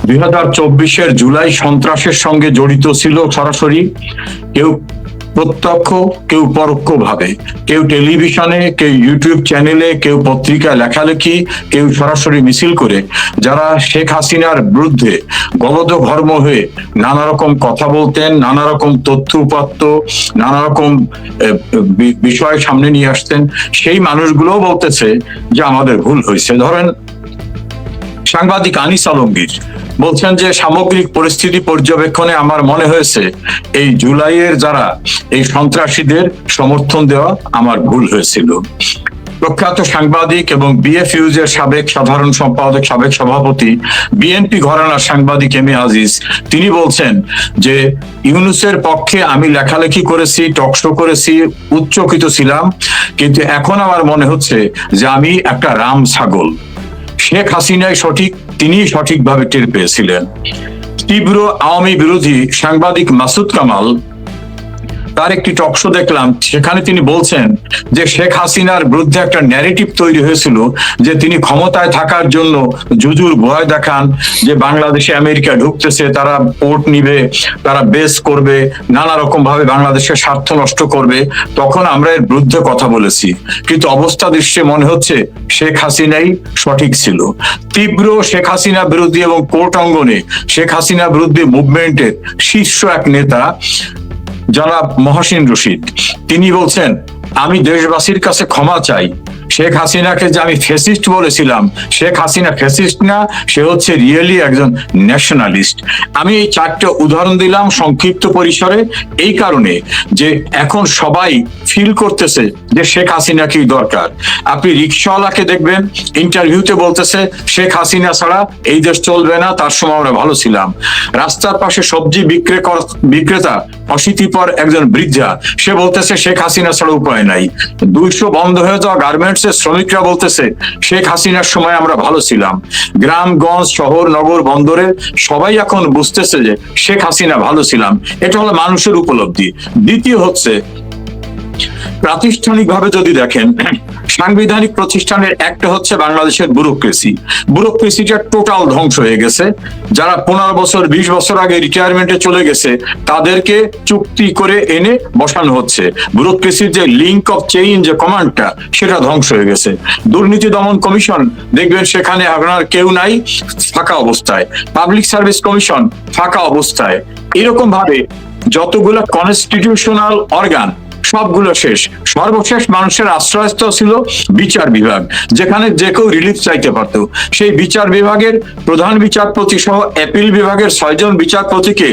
2024-এর জুলাই সন্ত্রাসের সঙ্গে জড়িত ছিল সরাসরি, কেউ প্রত্যক্ষ, কেউ পরোক্ষভাবে, কেউ টেলিভিশনে, কেউ ইউটিউব চ্যানেলে, কেউ পত্রিকায় লেখালেখি, কেউ সরাসরি মিছিল করে, যারা শেখ হাসিনার বিরুদ্ধে গলদঘর্ম হয়ে নানা রকম কথা বলতেন, নানা রকম তথ্য উপাত্ত, নানা রকম বিষয় সামনে নিয়ে আসতেন, সেই মানুষগুলোও বলতেছে যে আমাদের ভুল হয়েছে। ধরেন সাংবাদিক আনিস আলমগীর বলছেন যে সামগ্রিক পরিস্থিতি পর্যবেক্ষণে আমার মনে হয়েছে এই জুলাইয়ের যারা এই সন্ত্রাসীদের সমর্থন দেওয়া আমার ভুল হয়েছিল। প্রখ্যাত সাংবাদিক এবং বিএফইউজ এর সাবেক সাধারণ সম্পাদক, সাবেক সভাপতি, বিএনপি ঘরানার সাংবাদিক এম এ আজিজ, তিনি বলছেন যে ইউনূসের পক্ষে আমি লেখালেখি করেছি, টকশো করেছি, উচ্চকিত ছিলাম, কিন্তু এখন আমার মনে হচ্ছে যে আমি একটা রাম ছাগল। শেখ হাসিনাই সঠিক, তিনি সঠিকভাবে টের পেয়েছিলেন। তীব্র আওয়ামী বিরোধী সাংবাদিক মাসুদ কামাল, তার একটি টকশো দেখলাম, সেখানে তিনি বলছেন যে শেখ হাসিনার বিরুদ্ধে একটা ন্যারেটিভ তৈরি হয়েছিল যে তিনি ক্ষমতায় থাকার জন্য জুজুর ভয় দেখান, যে বাংলাদেশে আমেরিকা ঢুকতেছে, তারা পোর্ট নিবে, তারা বেস করবে, নানা রকম ভাবে বাংলাদেশের স্বার্থ নষ্ট করবে। তখন আমরা এর বিরুদ্ধে কথা বলেছি, কিন্তু অবস্থা দৃশ্যে মনে হচ্ছে শেখ হাসিনাই সঠিক ছিল। তীব্র শেখ হাসিনা বিরোধী এবং কোর্ট অঙ্গনে শেখ হাসিনা বিরোধী মুভমেন্টের শীর্ষ এক নেতা জনাব মহসিন রশিদ, তিনি বলছেন আমি দেশবাসীর কাছে ক্ষমা চাই, শেখ হাসিনাকে যে আমি ফ্যাসিস্ট বলেছিলাম, শেখ হাসিনা ফ্যাসিস্ট না, সে হচ্ছে রিয়েলি একজন ন্যাশনালিস্ট। আমি এই চারটে উদাহরণ দিলাম সংক্ষিপ্ত পরিসরে এই কারণে যে এখন সবাই ফিল করতেছে যে শেখ হাসিনা কি দরকার। আপনি রিক্সাওয়ালাকে দেখবেন ইন্টারভিউতে বলতেছে শেখ হাসিনা ছাড়া এই দেশ চলবে না, তার সময় আমরা ভালো ছিলাম। রাস্তার পাশে সবজি বিক্রেতা অশীতিপর একজন বৃদ্ধা, সে বলতেছে শেখ হাসিনা ছাড়া উপায় নাই। 200 বন্ধ হয়ে যাওয়া গার্মেন্টস এর শ্রমিকরা বলতেছে শেখ হাসিনার সময় আমরা ভালো ছিলাম। গ্রামগঞ্জ, শহর, নগর, বন্দরে সবাই এখন বুঝতেছে যে শেখ হাসিনা ভালো ছিলাম। এটা হলো মানুষের উপলব্ধি। দ্বিতীয় হচ্ছে প্রাতিষ্ঠানিকভাবে যদি দেখেন, সাংবিধানিক প্রতিষ্ঠানের একটা হচ্ছে বাংলাদেশের ব্যুরোক্রেসিটা টোটাল ধ্বংস হয়ে গেছে। যারা 15 বছর 20 বছর আগে রিটায়ারমেন্টে চলে গেছে তাদেরকে চুক্তি করে এনে বসানো হচ্ছে। ব্যুরোক্রেসির যে লিঙ্ক অফ চেইন, যে কমান্ডটা, সেটা ধ্বংস হয়ে গেছে। দুর্নীতি দমন কমিশন দেখবেন সেখানে আপনার কেউ নাই, ফাঁকা অবস্থায়। পাবলিক সার্ভিস কমিশন ফাঁকা অবস্থায়। এরকম ভাবে যতগুলো কনস্টিটিউশনাল অর্গান সবগুলো শেষ। সর্বশেষ মানুষের আশ্রয়স্থল ছিল বিচার বিভাগ, যেখানে যে কেউ রিলিফ চাইতে পারত। সেই বিচার বিভাগের প্রধান বিচারপতি সহ অ্যাপিল বিভাগের 6 জন বিচারপতিকে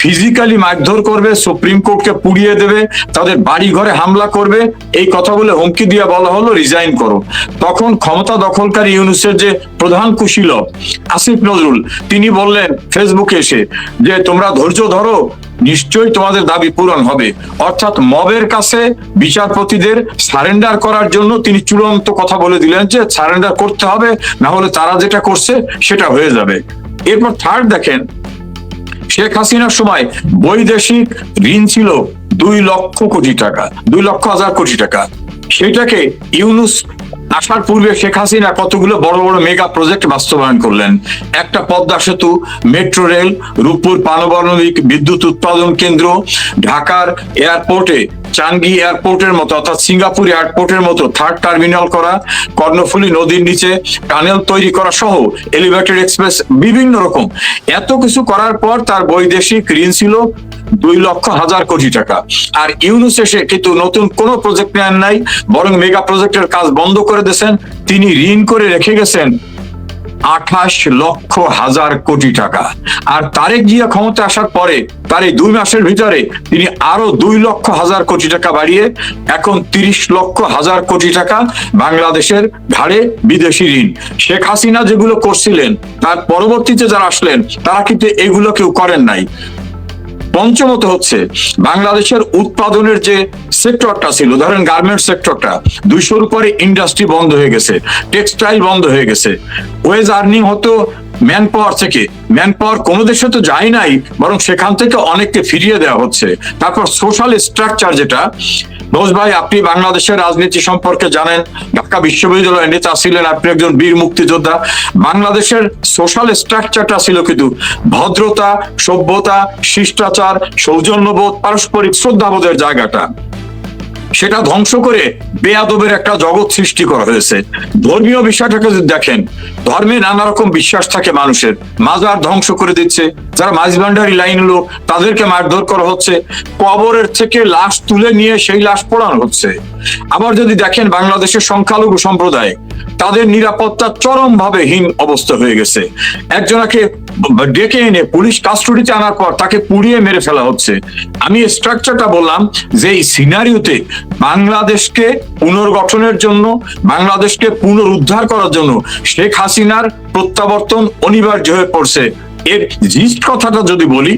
ফিজিক্যালি মারধর করবে, সুপ্রিম কোর্টকে পুড়িয়ে দেবে, তাদের বাড়ি ঘরে হামলা করবে, এই কথা বলে হুমকি দিয়ে বলা হলো রিজাইন করো। তখন ক্ষমতা দখলকারী ইউনূসের যে প্রধান কুশীলব আসিফ নজরুল, তিনি বললেন ফেসবুকে এসে যে তোমরা ধৈর্য ধরো, নিশ্চয়ই তোমাদের দাবি পূরণ হবে। অর্থাৎ মবের কাছে বিচারপতিদের সারেন্ডার করার জন্য তিনি চূড়ান্ত কথা বলে দিলেন যে সারেন্ডার করতে হবে, না হলে তারা যেটা করছে সেটা হয়ে যাবে। এরপর থার্ড দেখেন, শেখ হাসিনার সময় বৈদেশিক ঋণ ছিল 2 লক্ষ কোটি টাকা, 2 লক্ষ হাজার কোটি টাকা। সেটাকে ইউনূস আসার পূর্বে শেখ হাসিনা কতগুলো বড় বড় মেগা প্রজেক্ট বাস্তবায়ন করলেন। একটা পদ্মা সেতু, মেট্রো রেল, রূপপুর পারমাণবিক বিদ্যুৎ উৎপাদন কেন্দ্র, ঢাকার এয়ারপোর্টে চাঙ্গি এয়ারপোর্টের মতো অর্থাৎ সিঙ্গাপুর এয়ারপোর্টের মতো 3rd টার্মিনাল করা, কর্ণফুলী নদীর নিচে টানেল তৈরি করা সহ এলিভেটেড এক্সপ্রেস, বিভিন্ন রকম এত কিছু করার পর তার বৈদেশিক ঋণ ছিল 2 লক্ষ হাজার কোটি টাকা। আর ইউনূস এসে কিন্তু নতুন কোনো প্রজেক্ট নেন নাই, বরং মেগা প্রজেক্টের কাজ বন্ধ করে দিয়েছেন। তিনি ঋণ করে রেখে গেছেন 28 লক্ষ হাজার কোটি টাকা। আর তারেক জিয়া ক্ষমতা আসার পরে তার এই 2 মাসের ভিতরে তিনি আরো 2 লক্ষ হাজার কোটি টাকা বাড়িয়ে এখন 30 লক্ষ হাজার কোটি টাকা বাংলাদেশের ঘাড়ে বিদেশি ঋণ। শেখ হাসিনা যেগুলো করছিলেন তার পরবর্তীতে যারা আসলেন তারা কিন্তু এগুলো কেউ করেন নাই। পঞ্চমত হচ্ছে বাংলাদেশের উৎপাদনের যে সেক্টরটা ছিল, ধরেন গার্মেন্টস সেক্টরটা, 200-র উপরে ইন্ডাস্ট্রি বন্ধ হয়ে গেছে, টেক্সটাইল বন্ধ হয়ে গেছে। ওয়েজ আর্নিং হতো ম্যান পাওয়ার থেকে, ম্যান পাওয়ার কোনো দেশে তো যায় নাই, বরং সেখান থেকে অনেককে ফিরিয়ে দেওয়া হচ্ছে। তারপর সোশ্যাল স্ট্রাকচার, যেটা রোজ ভাই আপনি বাংলাদেশের রাজনীতি সম্পর্কে জানেন, ঢাকা বিশ্ববিদ্যালয়ের নেতা ছিলেন, আপনি একজন বীর মুক্তিযোদ্ধা। বাংলাদেশের সোশ্যাল স্ট্রাকচারটা ছিল কিন্তু ভদ্রতা, সভ্যতা, শিষ্টাচার, সৌজন্যবোধ, পারস্পরিক শ্রদ্ধাবোধের জায়গাটা, সেটা ধ্বংস করে বেয়াদবের একটা জগৎ সৃষ্টি করা হয়েছে। ধর্মীয় বিষয়টাকে যদি দেখেন, ধর্মে নানা রকম বিশ্বাস থাকে মানুষের, মাজার ধ্বংস করে দিচ্ছে, যারা মাঝভান্ডারি লাইন লোক তাদেরকে মারধর করা হচ্ছে, কবরের থেকে লাশ তুলে নিয়ে সেই লাশ পোড়ানো হচ্ছে। আবার যদি দেখেন বাংলাদেশের সংখ্যালঘু সম্প্রদায়, তাদের নিরাপত্তা চরমভাবে হীন অবস্থা হয়ে গেছে। একজনকে ডেকে এনে পুলিশ কাস্টডিতে আনার পর তাকে পুড়িয়ে মেরে ফেলা হচ্ছে। আমি স্ট্রাকচারটা বললাম যে এই সিনারিওতে বাংলাদেশকে পুনর্গঠনের জন্য, বাংলাদেশকে পুনরুদ্ধার করার জন্য শেখ হাসিনার প্রত্যাবর্তন অনিবার্য হয়ে পড়ছে। এর জিস্ট কথাটা যদি বলি,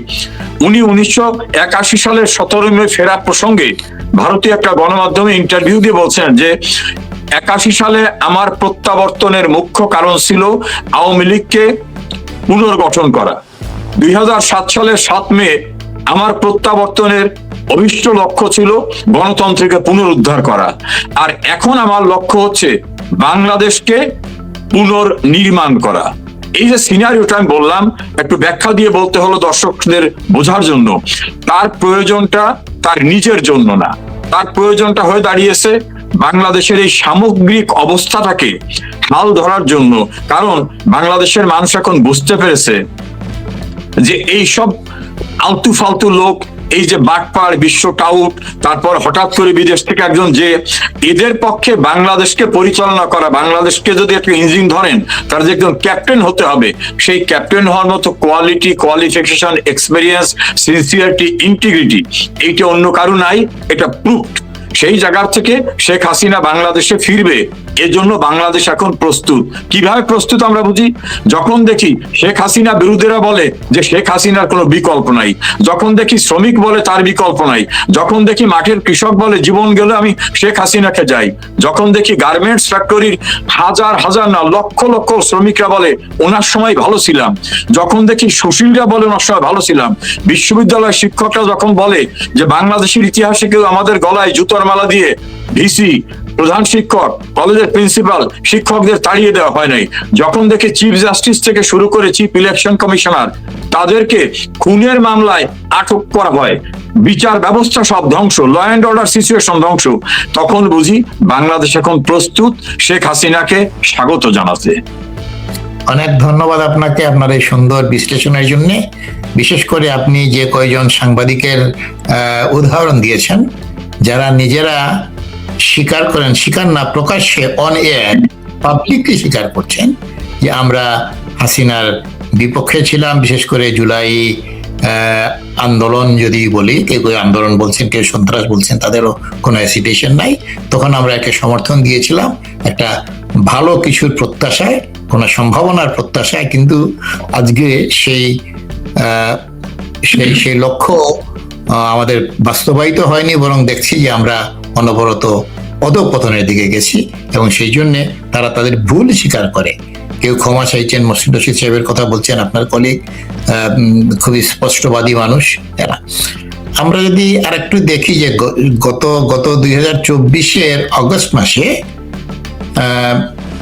উনি 1981 সালের 17 মে ফেরার প্রসঙ্গে ভারতীয় একটা গণমাধ্যমে ইন্টারভিউ দিয়ে বলছেন যে 81 সালে আমার প্রত্যাবর্তনের মুখ্য কারণ ছিল আওয়ামী লীগকে পুনর্গঠন করা। 2007 সালের 7 মে আমার প্রত্যাবর্তনের অভিষ্ট লক্ষ্য ছিল গণতন্ত্রকে পুনরুদ্ধার করা। আর এখন আমার লক্ষ্য হচ্ছে বাংলাদেশকে পুনর্নির্মাণ করা। এই যে সিনারিওটা আমি বললাম, একটু ব্যাখ্যা দিয়ে বলতে হলো দর্শকদের বোঝার জন্য। তার প্রয়োজনটা তার নিজের জন্য না, তার প্রয়োজনটা হয়ে দাঁড়িয়েছে বাংলাদেশের এই সামগ্রিক অবস্থাটাকে হাল ধরার জন্য। কারণ বাংলাদেশের মানুষ এখন বুঝতে পেরেছে যে এই সব আলতু ফালতু লোক, এই যে বাটপার, বিশ্ব টাউট, তারপর হঠাৎ করে বিদেশ থেকে একজন, যে এদের পক্ষে বাংলাদেশকে পরিচালনা করা, বাংলাদেশকে যদি একটা ইঞ্জিন ধরেন, তার যে একজন ক্যাপ্টেন হতে হবে, সেই ক্যাপ্টেন হওয়ার মতো quality, qualification, experience, sincerity, integrity, এইটা অন্য কারো নাই, এটা প্রুফড। সেই জায়গা থেকে শেখ হাসিনা বাংলাদেশে ফিরবে, এজন্য বাংলাদেশ এখন প্রস্তুত। কিভাবে প্রস্তুত আমরা বুঝি, যখন দেখি শেখ হাসিনা বিরোধীরা বলে যে শেখ হাসিনার কোনো বিকল্প নাই, যখন দেখি শ্রমিক বলে তার বিকল্প নাই, যখন দেখি মাঠের কৃষক বলে জীবন গেলে আমি শেখ হাসিনাকে যাই, যখন দেখি গার্মেন্টস ফ্যাক্টরির হাজার হাজার না লক্ষ লক্ষ শ্রমিকরা বলে ওনার সময় ভালো ছিলাম, যখন দেখি সুশীলরা বলে ওনার সময় ভালো ছিলাম, বিশ্ববিদ্যালয়ের শিক্ষকরা যখন বলে যে বাংলাদেশের ইতিহাসে কেউ আমাদের গলায় জুতোর মালা দিয়ে ভিসি, প্রধান শিক্ষক, কলেজের প্রিন্সিপাল, শিক্ষকদের তাড়িয়ে দেওয়া হয় নাই, যখন দেখে চিফ জাস্টিস থেকে শুরু করে চিফ ইলেকশন কমিশনার, তাদেরকে খুনের মামলায় আটক করা হয়, বিচার ব্যবস্থা সব ধ্বংস, ল অ্যান্ড অর্ডার সিচুয়েশন ধ্বংস, তখন বুঝি বাংলাদেশ এখন প্রস্তুত শেখ হাসিনাকে স্বাগত জানাতে। অনেক ধন্যবাদ আপনাকে আপনার এই সুন্দর বিশ্লেষণের জন্য। বিশেষ করে আপনি যে কয়জন সাংবাদিকের উদাহরণ দিয়েছেন, যারা নিজেরা স্বীকার করেন, স্বীকার না প্রকাশ্যে অন এয়ার পাবলিকলি স্বীকার করছেন যে আমরা হাসিনার বিপক্ষে ছিলাম। বিশেষ করে জুলাই আন্দোলন যদি বলি, কেউ কেউ আন্দোলন বলছেন, কেউ সন্ত্রাস বলছেন, তাদেরও কোনো হেসিটেশন নাই। তখন আমরা একে সমর্থন দিয়েছিলাম একটা ভালো কিছুর প্রত্যাশায়, কোনো সম্ভাবনার প্রত্যাশায়। কিন্তু আজকে সেই লক্ষ্য আমাদের বাস্তবায়িত হয়নি, বরং দেখছি যে আমরা অনবরত অধঃপতনের দিকে গেছি। এবং সেই জন্য তারা তাদের ভুল স্বীকার করে, কেউ ক্ষমা চাইছেন, মসজিদ রশিদ সাহেবের কথা বলছেন, আপনার কলিগ খুবই স্পষ্টবাদী মানুষ এরা। আমরা যদি আর একটু দেখি যে গত 2024-এর অগস্ট মাসে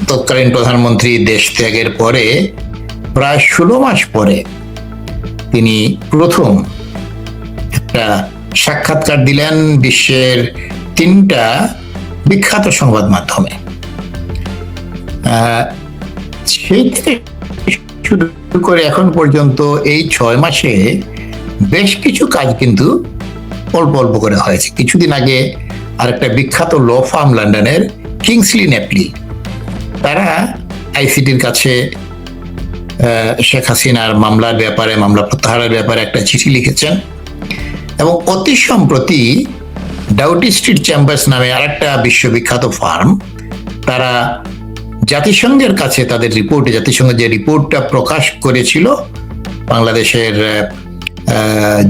তৎকালীন প্রধানমন্ত্রী দেশ ত্যাগের পরে প্রায় 16 মাস পরে তিনি প্রথম একটা সাক্ষাৎকার দিলেন বিশ্বের 3টা বিখ্যাত সংবাদ মাধ্যমে। সেই থেকে শুরু করে এখন পর্যন্ত এই 6 মাসে বেশ কিছু কাজ কিন্তু অল্প অল্প করে হয়েছে। কিছুদিন আগে আরেকটা বিখ্যাত ল ফার্ম লন্ডনের কিংসলি নেপলি, তারা আইসিটির কাছে শেখ হাসিনার মামলার ব্যাপারে, মামলা প্রত্যাহারের ব্যাপারে একটা চিঠি লিখেছেন। এবং অতি সম্প্রতি ডাউটি স্ট্রিট চেম্বার্স নামে আরেকটা বিশ্ববিখ্যাত ফার্ম, তারা জাতিসংঘের কাছে তাদের রিপোর্টে, জাতিসংঘ যে রিপোর্টটা প্রকাশ করেছিল বাংলাদেশের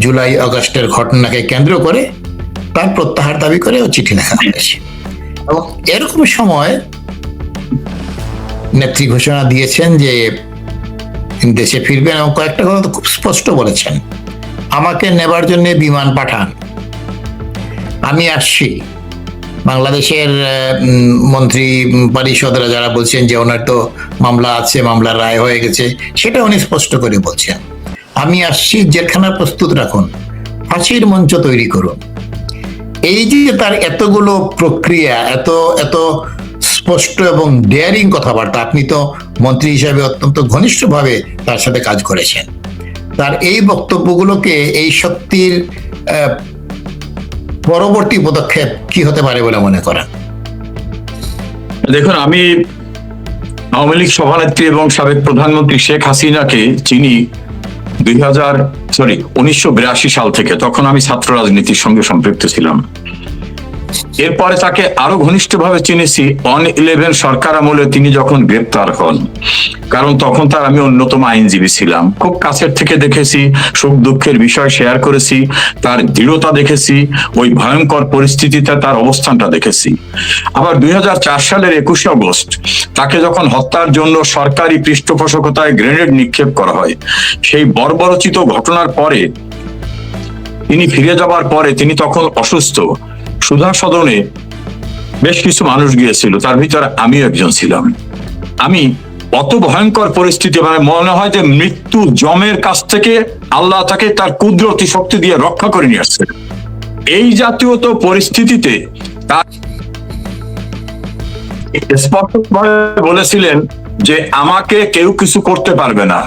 জুলাই আগস্টের ঘটনাকে কেন্দ্র করে, তার প্রত্যাহার দাবি করে চিঠি লেখা হয়েছে। এবং এরকম সময় নেত্রী ঘোষণা দিয়েছেন যে তিনি দেশে ফিরবেন এবং কয়েকটা কথা তো খুব স্পষ্ট বলেছেন, আমাকে নেবার জন্য বিমান পাঠান, আমি আসছি। বাংলাদেশের মন্ত্রী পরিষদরা যারা বলছেন যে ওনার তো মামলা আছে, মামলার রায় হয়ে গেছে, সেটা উনি স্পষ্ট করে বলছেন, আমি আসছি, জেলখানা প্রস্তুত রাখুন, ফাঁসির মঞ্চ তৈরি করুন। এই যে তার এতগুলো প্রক্রিয়া, এত এত স্পষ্ট এবং ডেয়ারিং কথাবার্তা, আপনি তো মন্ত্রী হিসাবে অত্যন্ত ঘনিষ্ঠভাবে তার সাথে কাজ করেছেন, তার এই বক্তব্যগুলোকে, এই শক্তির পরবর্তী পদক্ষেপ কি হতে পারে বলে মনে করেন? দেখুন, আমি আওয়ামী লীগ সভানেত্রী এবং সাবেক প্রধানমন্ত্রী শেখ হাসিনাকে চিনি 1982 সাল থেকে। তখন আমি ছাত্র রাজনীতির সঙ্গে সম্পৃক্ত ছিলাম। এরপরে তাকে আরো ঘনিষ্ঠভাবে চিনেছি 1-11 সরকার আমলে তিনি যখন গ্রেপ্তার হন, কারণ তখন তার আমি অন্যতম আইনজীবী ছিলাম। খুব কাছের থেকে দেখেছি, সুখ দুঃখের বিষয় শেয়ার করেছি, তার দৃঢ়তা দেখেছি, ওই ভয়ঙ্কর পরিস্থিতিতে তার অবস্থানটা দেখেছি। আবার 2004 সালের 21 আগস্ট তাকে যখন হত্যার জন্য সরকারি পৃষ্ঠপোষকতায় গ্রেনেড নিক্ষেপ করা হয়, সেই বর্বরচিত ঘটনার পরে তিনি ফিরে যাবার পরে, তিনি তখন অসুস্থ, সুধা সদনে বেশ কিছু মানুষ গিয়েছিল, তার ভিতরে আমিও একজন ছিলাম। আমি অত ভয়ঙ্কর পরিস্থিতি, মানে মনে হয় যে মৃত্যু জমের কাছ থেকে আল্লাহ তাকে তার কুদরতি শক্তি দিয়ে রক্ষা করে নিয়ে আসছে। এই জাতীয় তো পরিস্থিতিতে তার স্পষ্টভাবে বলেছিলেন যে আমাকে কেউ কিছু করতে পারবে না।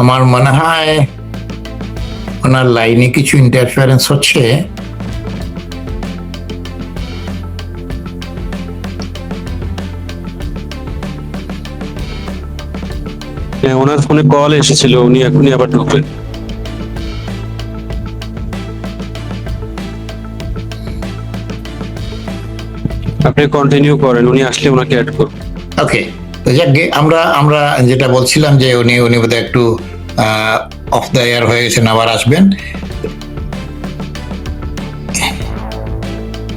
আমার মনে হয় ওনার লাইনে কিছু ইন্টারফারেন্স হচ্ছে। ওনার ফোনে কল এসেছিল, উনি এখনই আবার ঢুকবেন। আপনি কন্টিনিউ করেন, উনি আসলে ওনাকে অ্যাড করুন। ওকে, তো যাকে আমরা আমরা যেটা বলছিলাম যে উনি উনি বোধহয় একটু অফ দ্য এয়ার হয়ে গেছেন, আবার আসবেন।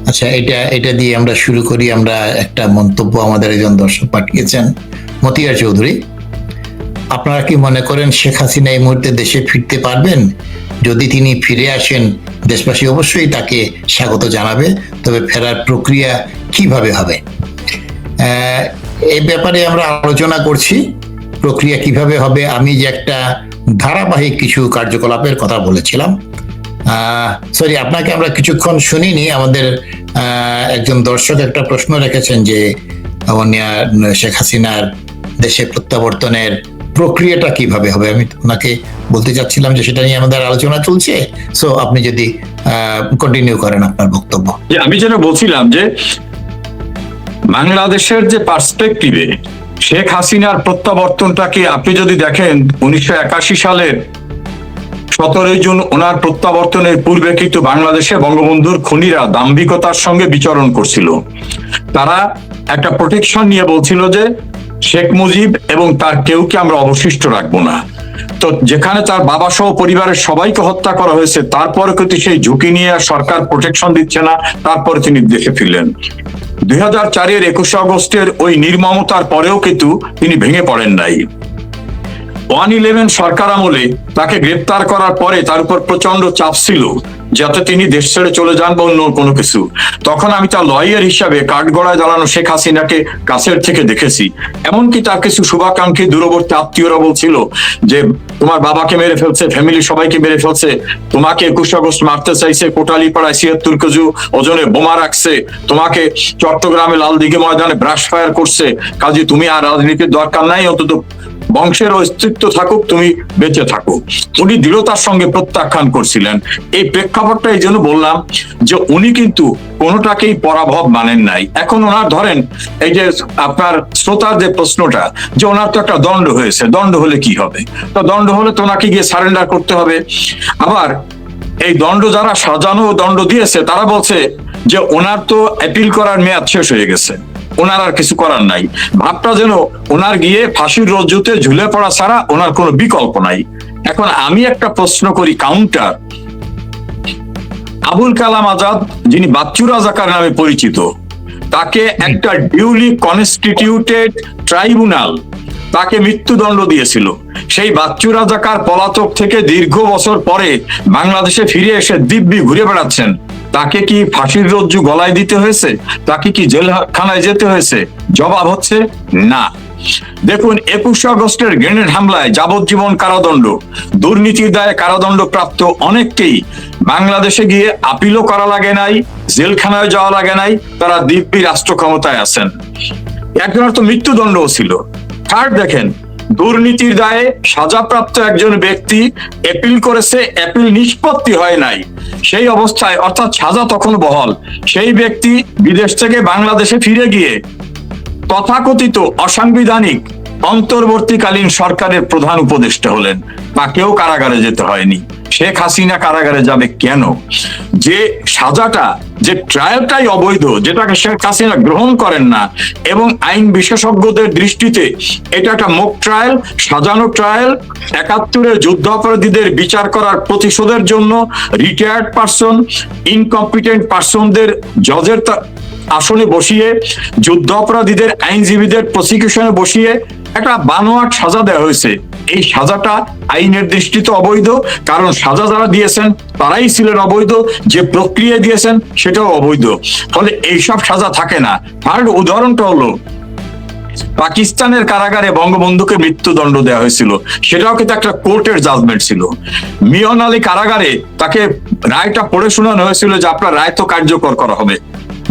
আচ্ছা, এটা দিয়ে আমরা শুরু করি। আমরা একটা মন্তব্য আমাদের একজন দর্শক পাঠিয়েছেন, মতিয়ার চৌধুরী। আপনারা কি মনে করেন শেখ হাসিনা এই মুহূর্তে দেশে ফিরতে পারবেন? যদি তিনি ফিরে আসেন, দেশবাসী অবশ্যই তাকে স্বাগত জানাবে, তবে ফেরার প্রক্রিয়া কিভাবে হবে এই ব্যাপারে আমরা আলোচনা করছি। প্রক্রিয়া কিভাবে হবে, আমি যে একটা ধারাবাহিক কিছু কার্যকলাপের কথা বলেছিলাম, সরি আপনাকে আমরা কিছুক্ষণ শুনিনি। আমাদের একজন দর্শক একটা প্রশ্ন রেখেছেন যে শেখ হাসিনার দেশে প্রত্যাবর্তনের প্রক্রিয়াটা কিভাবে হবে। আমি ওনাকে বলতে চাচ্ছিলাম যে সেটা নিয়ে আমাদের আলোচনা চলছে, সো আপনি যদি কন্টিনিউ করেন আপনার বক্তব্য। আমি যেটা বলছিলাম যে বাংলাদেশের যে পার্সপেক্টিভে শেখ হাসিনার প্রত্যাবর্তনটাকে আপনি যদি দেখেন, 1981 সালের 17 জুন ওনার প্রত্যাবর্তনের পূর্বে কিন্তু বাংলাদেশে বঙ্গবন্ধুর খুনিরা দাম্ভিকতার সঙ্গে বিচরণ করছিল। তারা একটা প্রোটেকশন নিয়ে বলছিল যে শেখ মুজিব এবং তার কেউকে আমরা অবশিষ্ট রাখবো না। তো যেখানে তার বাবা সহ পরিবারের সবাইকে হত্যা করা হয়েছে, তারপরে কিন্তু সেই ঝুঁকি নিয়ে সরকার প্রোটেকশন দিচ্ছে না, তারপরে তিনি দেশে ফিরলেন। 2004-এর 21 আগস্টের ওই নির্মমতার পরেও কিন্তু তিনি ভেঙে পড়েন নাই। 1-11 সরকার আমলে তাকে গ্রেপ্তার করার পরে তার উপর প্রচন্ড চাপ ছিল যাতে তিনি দেশ ছেড়ে চলে যান বা অন্য কোনো কিছু। তখন আমি তার লয়ার হিসাবে কাঠগড়ায় জ্বালানো শেখ হাসিনাকে কাছের থেকে দেখেছি। এমনকি তার কিছু শুভাকাঙ্ক্ষী দূরবর্তী আত্মীয়রা বলছিল যে তোমার বাবাকে মেরে ফেলছে, ফ্যামিলি সবাইকে মেরে ফেলছে, তোমাকে 21 আগস্ট মারতে চাইছে, কোটালীপাড়ায় 76 কেজি ওজনে বোমা রাখছে, তোমাকে চট্টগ্রামে লালদিঘি ময়দানে ব্রাশ ফায়ার করছে, কাজে তুমি আর রাজনীতির দরকার নাই, অন্তত বংশের অস্তিত্ব থাকুক, তুমি বেঁচে থাকো। উনি দৃঢ়তার সঙ্গে প্রত্যাখ্যান করছিলেন। এই প্রেক্ষাপটটা এই জন্য বললাম যে উনি কিন্তু কোনোটাকেই পরাভব মানেন নাই। এখন ওনার ধরেন এই যে আপনার শ্রোতার যে প্রশ্নটা, যে ওনার তো একটা দণ্ড হয়েছে, দণ্ড হলে কি হবে? তো দণ্ড হলে তো ওনাকে গিয়ে সারেন্ডার করতে হবে। আবার এই দণ্ড যারা সাজানো দণ্ড দিয়েছে তারা বলছে যে ওনার তো অ্যাপিল করার মেয়াদ শেষ হয়ে গেছে, ওনার আর কিছু করার নাই। ভাবটা যেন ওনার গিয়ে ফাঁসির রজ্জুতে ঝুলে পড়া ছাড়া ওনার কোনো বিকল্প নাই। এখন আমি একটা প্রশ্ন করি, কাউন্টার। আবুল কালাম আজাদ, যিনি বাচ্চু রাজাকার নামে পরিচিত, তাকে একটা ডিউলি কনস্টিটিউটেড ট্রাইব্যুনাল তাকে মৃত্যুদণ্ড দিয়েছিল। সেই বাচ্চু রাজাকার পলাতক থেকে দীর্ঘ বছর পরে বাংলাদেশে ফিরে এসে দিব্যি ঘুরে বেড়াচ্ছেন। তাকে কি ফাঁসির রজ্জু গলায় দিতে হয়েছে? তাকে কি জেলখানায় যেতে হয়েছে? জবাব হচ্ছে না। দেখুন, 21 আগস্টের গ্রেনেড হামলায় যাবজ্জীবন কারাদণ্ড, দুর্নীতির দায়ে কারাদণ্ড প্রাপ্ত অনেককেই বাংলাদেশে গিয়ে আপিলও করা লাগে নাই, জেলখানায় যাওয়া লাগে নাই, তারা দিব্যি রাষ্ট্র ক্ষমতায় আছেন। একজনের তো মৃত্যুদণ্ডও ছিল। থার্ড, দেখেন, দুর্নীতির দায়ে সাজাপ্রাপ্ত একজন ব্যক্তি অ্যাপিল করেছে, অ্যাপিল নিষ্পত্তি হয় নাই। সেই অবস্থায়, অর্থাৎ সাজা তখন বহাল, সেই ব্যক্তি বিদেশ থেকে বাংলাদেশে ফিরে গিয়ে তথাকথিত অসাংবিধানিক অন্তর্বর্তীকালীন সরকারের প্রধান উপদেষ্টা হলেন। তাকেও কারাগারে যেতে হয়নি। শেখ হাসিনা কারাগারে যাবে কেন? যে সাজাটা, যে ট্রায়ালটাই অবৈধ, যেটাকে শেখ হাসিনা গ্রহণ করেন না, এবং আইন বিশেষজ্ঞদের দৃষ্টিতে এটা একটা মক ট্রায়াল, সাজানো ট্রায়াল। 71-এর যুদ্ধ অপরাধীদের বিচার করার প্রতিশোধের জন্য রিটায়ার্ড পারসন, ইনকম্পিটেন্ট পারসনদের জজের আসনে বসিয়ে, যুদ্ধ অপরাধীদের আইনজীবীদের প্রসিকিউশনে বসিয়ে একটা বানোয়াট সাজা দেওয়া হয়েছে। এই সাজাটা আইনের দৃষ্টিতে অবৈধ, কারণ সাজা যারা দিয়েছেন তারাই ছিলেন অবৈধ, যে প্রক্রিয়া দিয়েছেন সেটাও অবৈধ। ফলে এইসব সাজা থাকে না। থার্ড উদাহরণটা হলো, পাকিস্তানের কারাগারে বঙ্গবন্ধুকে মৃত্যুদণ্ড দেওয়া হয়েছিল, সেটাও কিন্তু একটা কোর্টের জাজমেন্ট ছিল। মিয়ন আলী কারাগারে তাকে রায়টা পড়ে শোনানো হয়েছিল যে আপনার রায় তো কার্যকর করা হবে।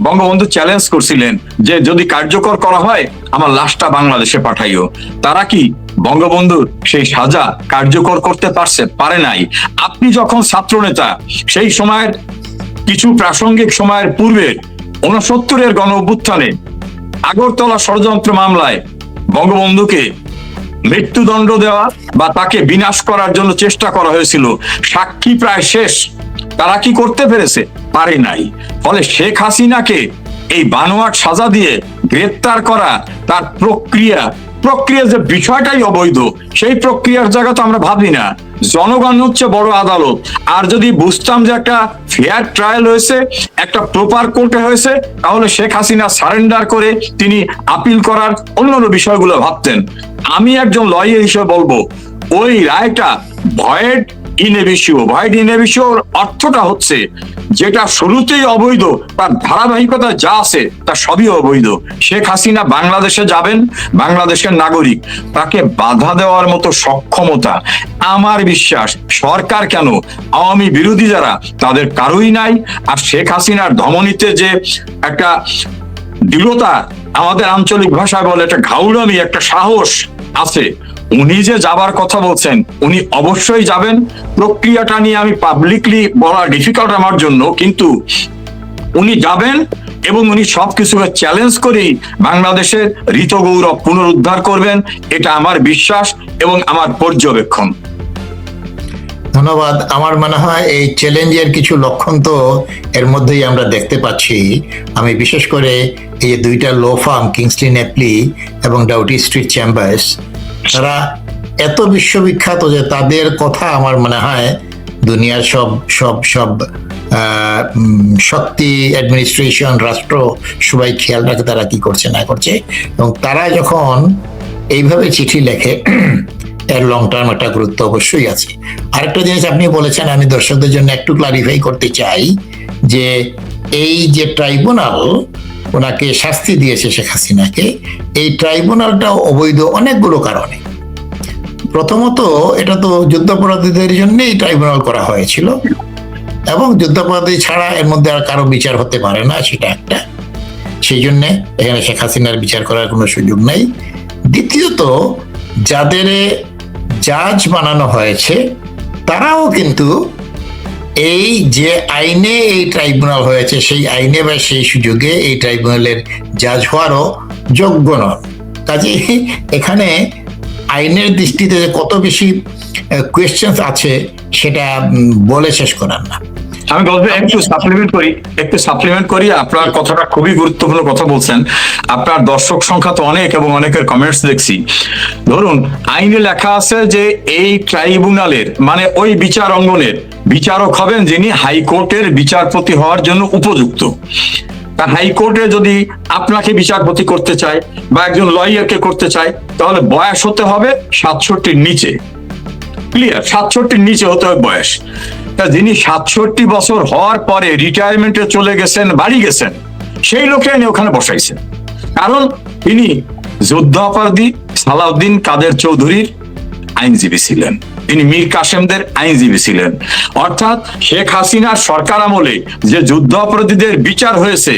বঙ্গবন্ধু চ্যালেঞ্জ করছিলেন যে যদি কার্যকর করা হয় আমার লাশটা বাংলাদেশে পাঠাইও। তারা কি বঙ্গবন্ধুর সেই সাজা কার্যকর করতে পারে নাই? আপনি যখন ছাত্র নেতা, সেই সময়ের কিছু প্রাসঙ্গিক সময়ের পূর্বে 69-এর গণ অভ্যুত্থানে আগরতলা ষড়যন্ত্র মামলায় বঙ্গবন্ধুকে মৃত্যুদণ্ড দেওয়া বা তাকে বিনাশ করার জন্য চেষ্টা করা হয়েছিল। সাক্ষী প্রায় শেষ, তারা কি করতে পেরেছে? পারে নাই। ফলে শেখ হাসিনাকে এই বানোয়াট সাজা দিয়ে গ্রেপ্তার করা, তার প্রক্রিয়া যে বিষয়টাই অবৈধ, সেই প্রক্রিয়ার জায়গা তো আমরা ভাবি না। জনগণ হচ্ছে বড় আদালত। আর যদি বুঝতাম যে একটা ফেয়ার ট্রায়াল হয়েছে, একটা প্রপার কোর্টে হয়েছে, তাহলে শেখ হাসিনা সারেন্ডার করে তিনি আপিল করার অন্যান্য বিষয়গুলো ভাবতেন। আমি একজন লয়ার হিসেবে বলবো, ওই রায়টা ভয়েড ইন এবিশিও। ভয়েড ইন এবিশিওর অর্থটা হচ্ছে যেটা শুরুতেই অবৈধ, তার ধারাবাহিকতা যা আছে তা সবই অবৈধ। শেখ হাসিনা বাংলাদেশে যাবেন, বাংলাদেশের নাগরিক, তাকে বাধা দেওয়ার মতো সক্ষমতা আমার বিশ্বাস সরকার কেন, আওয়ামী বিরোধী যারা, তাদের কারোই নাই। আর শেখ হাসিনার ধমনীতে যে একটা দৃঢ়তা, আমাদের আঞ্চলিক ভাষায় বলে একটা ঘাউড়ামি, একটা সাহস আছে। উনি যে যাবার কথা বলছেন, উনি অবশ্যই যাবেন। প্রক্রিয়াটা নিয়ে আমি পাবলিকলি বলা ডিফিকাল্ট আমার জন্য, কিন্তু উনি যাবেন এবং উনি সবকিছুকে চ্যালেঞ্জ করেই বাংলাদেশের ঋত গৌরব পুনরুদ্ধার করবেন। এটা আমার বিশ্বাস এবং আমার পর্যবেক্ষণ। ধন্যবাদ। আমার মনে হয় এই চ্যালেঞ্জের কিছু লক্ষণ তো এর মধ্যেই আমরা দেখতে পাচ্ছি। আমি বিশেষ করে এই দুইটা ল ফার্ম, কিংসলি নেপলি এবং ডাউটি স্ট্রিট চেম্বার্স, তারা এত বিশ্ববিখ্যাত যে তাদের কথা আমার মনে হয় দুনিয়ার সব সব সব শক্তি, অ্যাডমিনিস্ট্রেশন, রাষ্ট্র সবাই খেয়াল রাখে তারা কি করছে না করছে। এবং তারা যখন এইভাবে চিঠি লেখে, এর লং টার্ম একটা গুরুত্ব অবশ্যই আছে। আরেকটা জিনিস আপনি বলেছেন, আমি দর্শকদের জন্য একটু ক্লারিফাই করতে চাই যে এই যে ট্রাইব্যুনাল ওনাকে শাস্তি দিয়েছে শেখ হাসিনাকে, এই ট্রাইব্যুনালটা অবৈধ অনেকগুলো কারণে। প্রথমত, এটা তো যুদ্ধাপরাধীদের জন্যই ট্রাইব্যুনাল করা হয়েছিল এবং যুদ্ধাপরাধী ছাড়া এর মধ্যে আর কারো বিচার হতে পারে না, সেটা একটা। সেই জন্য এখানে শেখ হাসিনার বিচার করার কোনো সুযোগ নেই। দ্বিতীয়ত, যাদের জাজ বানানো হয়েছে তারাও কিন্তু এই যে আইনে এই ট্রাইব্যুনাল হয়েছে, সেই আইনে বা সেই সুযোগে এই ট্রাইব্যুনালের জাজ হওয়ারও যোগ্য নন। কাজে এখানে আইনের দৃষ্টিতে কত বেশি কোয়েশ্চেন্স আছে সেটা বলে শেষ করার না। আমি গল্পে একটু সাপ্লিমেন্ট করি। আপনার কথাটা খুবই গুরুত্বপূর্ণ কথা বলছেন। আপনার দর্শক সংখ্যা তো অনেক এবং অনেকের কমেন্টস দেখছি। ধরুন, আইনে লেখা আছে যে এই ট্রাইব্যুনালের মানে ওই বিচার অঙ্গনের বিচারক হবেন যিনি হাইকোর্টের বিচারপতি হওয়ার জন্য উপযুক্ত। তা হাইকোর্টে যদি আপনাকে বিচারপতি করতে চায় বা একজন লয়ারকে করতে চায়, তাহলে বয়স হতে হবে 67-র নিচে। ক্লিয়ার? 67-র নিচে হতে হবে বয়স। তা যিনি 67 বছর হওয়ার পরে রিটায়ারমেন্টে চলে গেছেন, বাড়ি গেছেন, সেই লোকে এনে ওখানে বসাইছেন। কারণ তিনি যুদ্ধাপরাধী সালাউদ্দিন কাদের চৌধুরীর আইনজীবী ছিলেন, তিনি মীর কাসেমদের আইনজীবী ছিলেন। অর্থাৎ শেখ হাসিনার সরকার আমলে যে যুদ্ধ অপরাধীদের বিচার হয়েছে,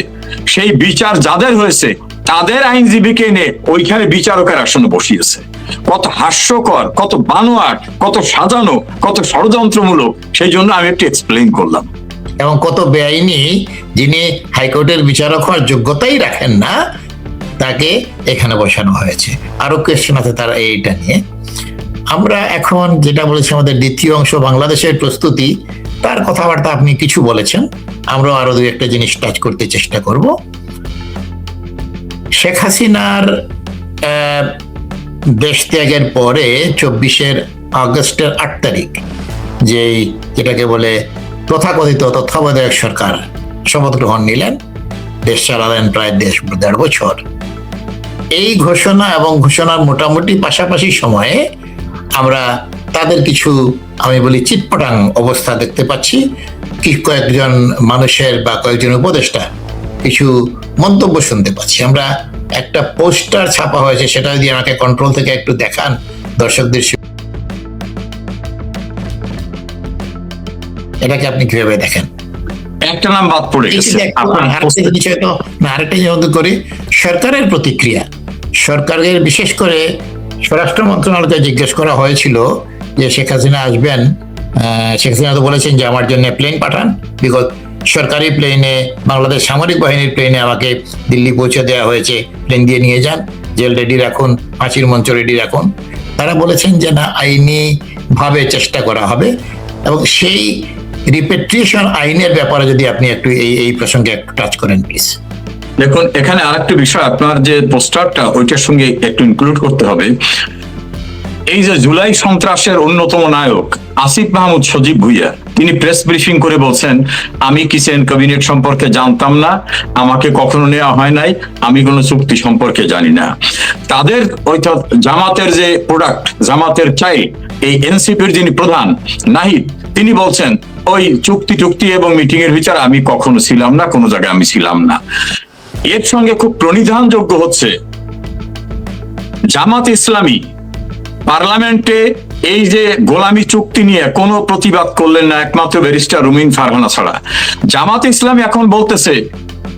সেই বিচার যাদের হয়েছে তাদের আইনজীবীকে এনে ওইখানে বিচারকের আসনে বসিয়েছে। কত হাস্যকর, কত বানোয়াট, কত সাজানো, কত ষড়যন্ত্রমূলক, সেই জন্য আমি একটু এক্সপ্লেইন করলাম। এবং কত বেআইনি, যিনি হাইকোর্টের বিচারক হওয়ার যোগ্যতাই রাখেন না, তাকে এখানে বসানো হয়েছে। আরো কোয়েশ্চেন আছে তার এইটা নিয়ে। আমরা এখন যেটা বলেছি, আমাদের দ্বিতীয় অংশ বাংলাদেশের প্রস্তুতি, তার কথাবার্তা আপনি কিছু বলেছেন, আমরা আরো দুই একটা জিনিস টাচ করতে চেষ্টা করব। শেখ হাসিনার দেশ ত্যাগের পরে 24 আগস্টের 8 তারিখ যেটাকে বলে তথাকথিত তত্ত্বাবধায়ক সরকার শপথ গ্রহণ নিলেন, দেশ চালালেন প্রায় 1.5 বছর। এই ঘোষণা এবং ঘোষণার মোটামুটি পাশাপাশি সময়ে আমরা তাদের কিছু, আমি বলি, চিটপটাং অবস্থা দেখতে পাচ্ছি। কয়েকজন মানুষের বা কয়েকজন উপদেষ্টা কিছু মন্তব্য শুনতে পাচ্ছি। আমরা একটা পোস্টার ছাপা হয়েছে, সেটা যদি আমাকে কন্ট্রোল থেকে একটু দেখান দর্শকদের, এটাকে আপনি কিভাবে দেখেন? একটা নাম বাদ পড়ে গেছে। আরেকটা জিনিস করি, সরকারের প্রতিক্রিয়া। সরকারের বিশেষ করে স্বরাষ্ট্র মন্ত্রণালয়কে জিজ্ঞেস করা হয়েছিল যে শেখ হাসিনা আসবেন, শেখ হাসিনা তো বলেছেন যে আমার জন্য প্লেন পাঠান, বিকজ সরকারি প্লেনে, বাংলাদেশ সামরিক বাহিনীর প্লেনে আমাকে দিল্লি পৌঁছে দেওয়া হয়েছে, প্লেন দিয়ে নিয়ে যান, জেল রেডি রাখুন, ফাঁসির মঞ্চ রেডি রাখুন। তারা বলেছেন যে না, আইনি ভাবে চেষ্টা করা হবে। এবং সেই রিপেট্রিয়েশন আইনের ব্যাপারে যদি আপনি একটু এই প্রসঙ্গে একটু টাচ করেন প্লিজ। দেখুন, এখানে আরেকটা বিষয়, আপনার যে পোস্টারটা ওইটার সঙ্গে একটু ইনক্লুড করতে হবে। এই যে জুলাই সন্ত্রাসের অন্যতম নায়ক আসিফ মাহমুদ সজীব ভুইয়া, তিনি প্রেস ব্রিফিং করে বলছেন, আমি কিচেন ক্যাবিনেট সম্পর্কে জানতাম না, আমাকে কখনো নেওয়া হয় নাই, আমি কোনো চুক্তি সম্পর্কে জানি না। তাদের অর্থাৎ জামাতের যে প্রোডাক্ট, জামাতের চাই, এই এনসিপির যিনি প্রধান নাহিদ, তিনি বলছেন ওই চুক্তি এবং মিটিং এর ভিতরে আমি কখনো ছিলাম না, কোনো জায়গায় আমি ছিলাম না। এর সঙ্গে খুব প্রণিধানযোগ্য হচ্ছে জামাত ইসলামী পার্লামেন্টে এই যে গোলামি চুক্তি নিয়ে কোনো প্রতিবাদ করলেন না, একমাত্র ব্যারিস্টার রুমিন ফারহানা ছাড়া। জামাত ইসলামী এখন বলতেছে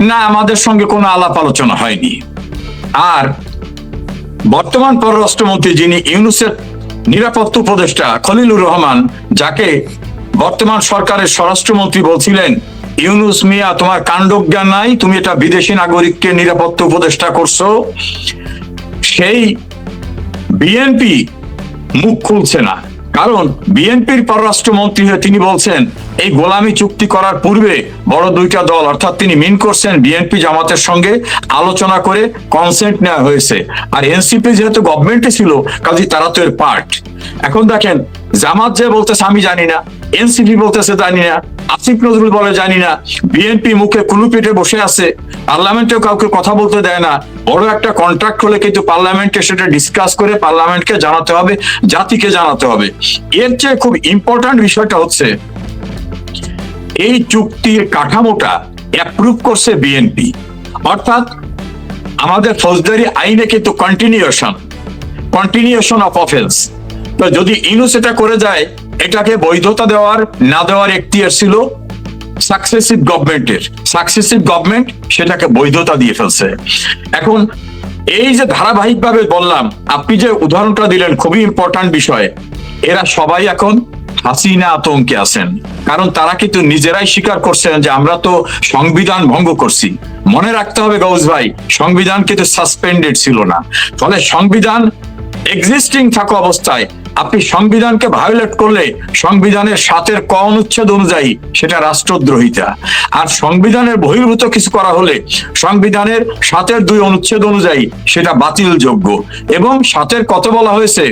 না, আমাদের সঙ্গে কোনো আলাপ আলোচনা হয়নি। আর বর্তমান পররাষ্ট্রমন্ত্রী, যিনি ইউনূসের নিরাপত্তা উপদেষ্টা খলিলুর রহমান, যাকে বর্তমান সরকারের স্বরাষ্ট্রমন্ত্রী বলছিলেন, ইউনূস মিয়া তোমার কাণ্ডজ্ঞান নাই, তুমি এটা বিদেশি নাগরিককে নিরাপত্তা উপদেষ্টা করছো, সেই বিএনপি মুখ খুলছে না। কারণ বিএনপির পররাষ্ট্রমন্ত্রী হয়ে তিনি বলছেন এই গোলামি চুক্তি করার পূর্বে বড় দুইটা দল, অর্থাৎ তিনি মিন করছেন বিএনপি জামাতের সঙ্গে আলোচনা করে কনসেন্ট নেওয়া হয়েছে। আর এনসিপি যেহেতু গভর্নমেন্টে ছিল, কাজে তারা তো এর পার্ট। এখন দেখেন, জামাত যে বলতেছে আমি জানি না, এনসিপি বলতেছে জানি না, আসিফ নজরুল বলে জানি না, বিএনপি মুখে কুলু পেটে বসে আছে, পার্লামেন্টেও কাউকে কথা বলতে দেয় না। বড় একটা কন্ট্রাক্ট হলে কিন্তু পার্লামেন্টে সেটা ডিসকাস করে পার্লামেন্টকে জানাতে হবে, জাতিকে জানাতে হবে। এর চেয়ে খুব ইম্পর্টেন্ট বিষয়টা হচ্ছে এই চুক্তির কাঠামোটা অ্যাপ্রুভ করছে বিএনপি। অর্থাৎ আমাদের ফৌজদারি আইনে কিন্তু কন্টিনিউশন অফ অফেন্স। তো যদি ইউনূস এটা করে যায়, এটাকে বৈধতা দেওয়ার না দেওয়ার এখতিয়ার ছিল সাকসেসিভ গভর্নমেন্টের। সাকসেসিভ গভর্নমেন্ট সেটাকে বৈধতা দিয়ে ফেলছে। এখন এই যে ধারাবাহিকভাবে বললাম, আপনি যে উদাহরণটা দিলেন খুবই ইম্পর্টেন্ট বিষয়। এরা সবাই এখন হাসিনা আতঙ্কে আছেন, কারণ তারা কিন্তু নিজেরাই স্বীকার করছেন যে আমরা তো সংবিধান ভঙ্গ করছি। মনে রাখতে হবে গৌস ভাই, সংবিধান কিন্তু সাসপেন্ডেড ছিল না। ফলে সংবিধান এক্সিস্টিং থাকা অবস্থায় আপনি সংবিধানকে ভায়োলেট করলে সংবিধানের 7-এর ক অনুচ্ছেদ অনুযায়ী সেটা রাষ্ট্রদ্রোহিতা, আর সংবিধানের বহির্ভূত কিছু করা হলে সংবিধানের 7-এর 2 অনুচ্ছেদ অনুযায়ী সেটা বাতিলযোগ্য। এবং 7-এর কত বলা হয়েছে,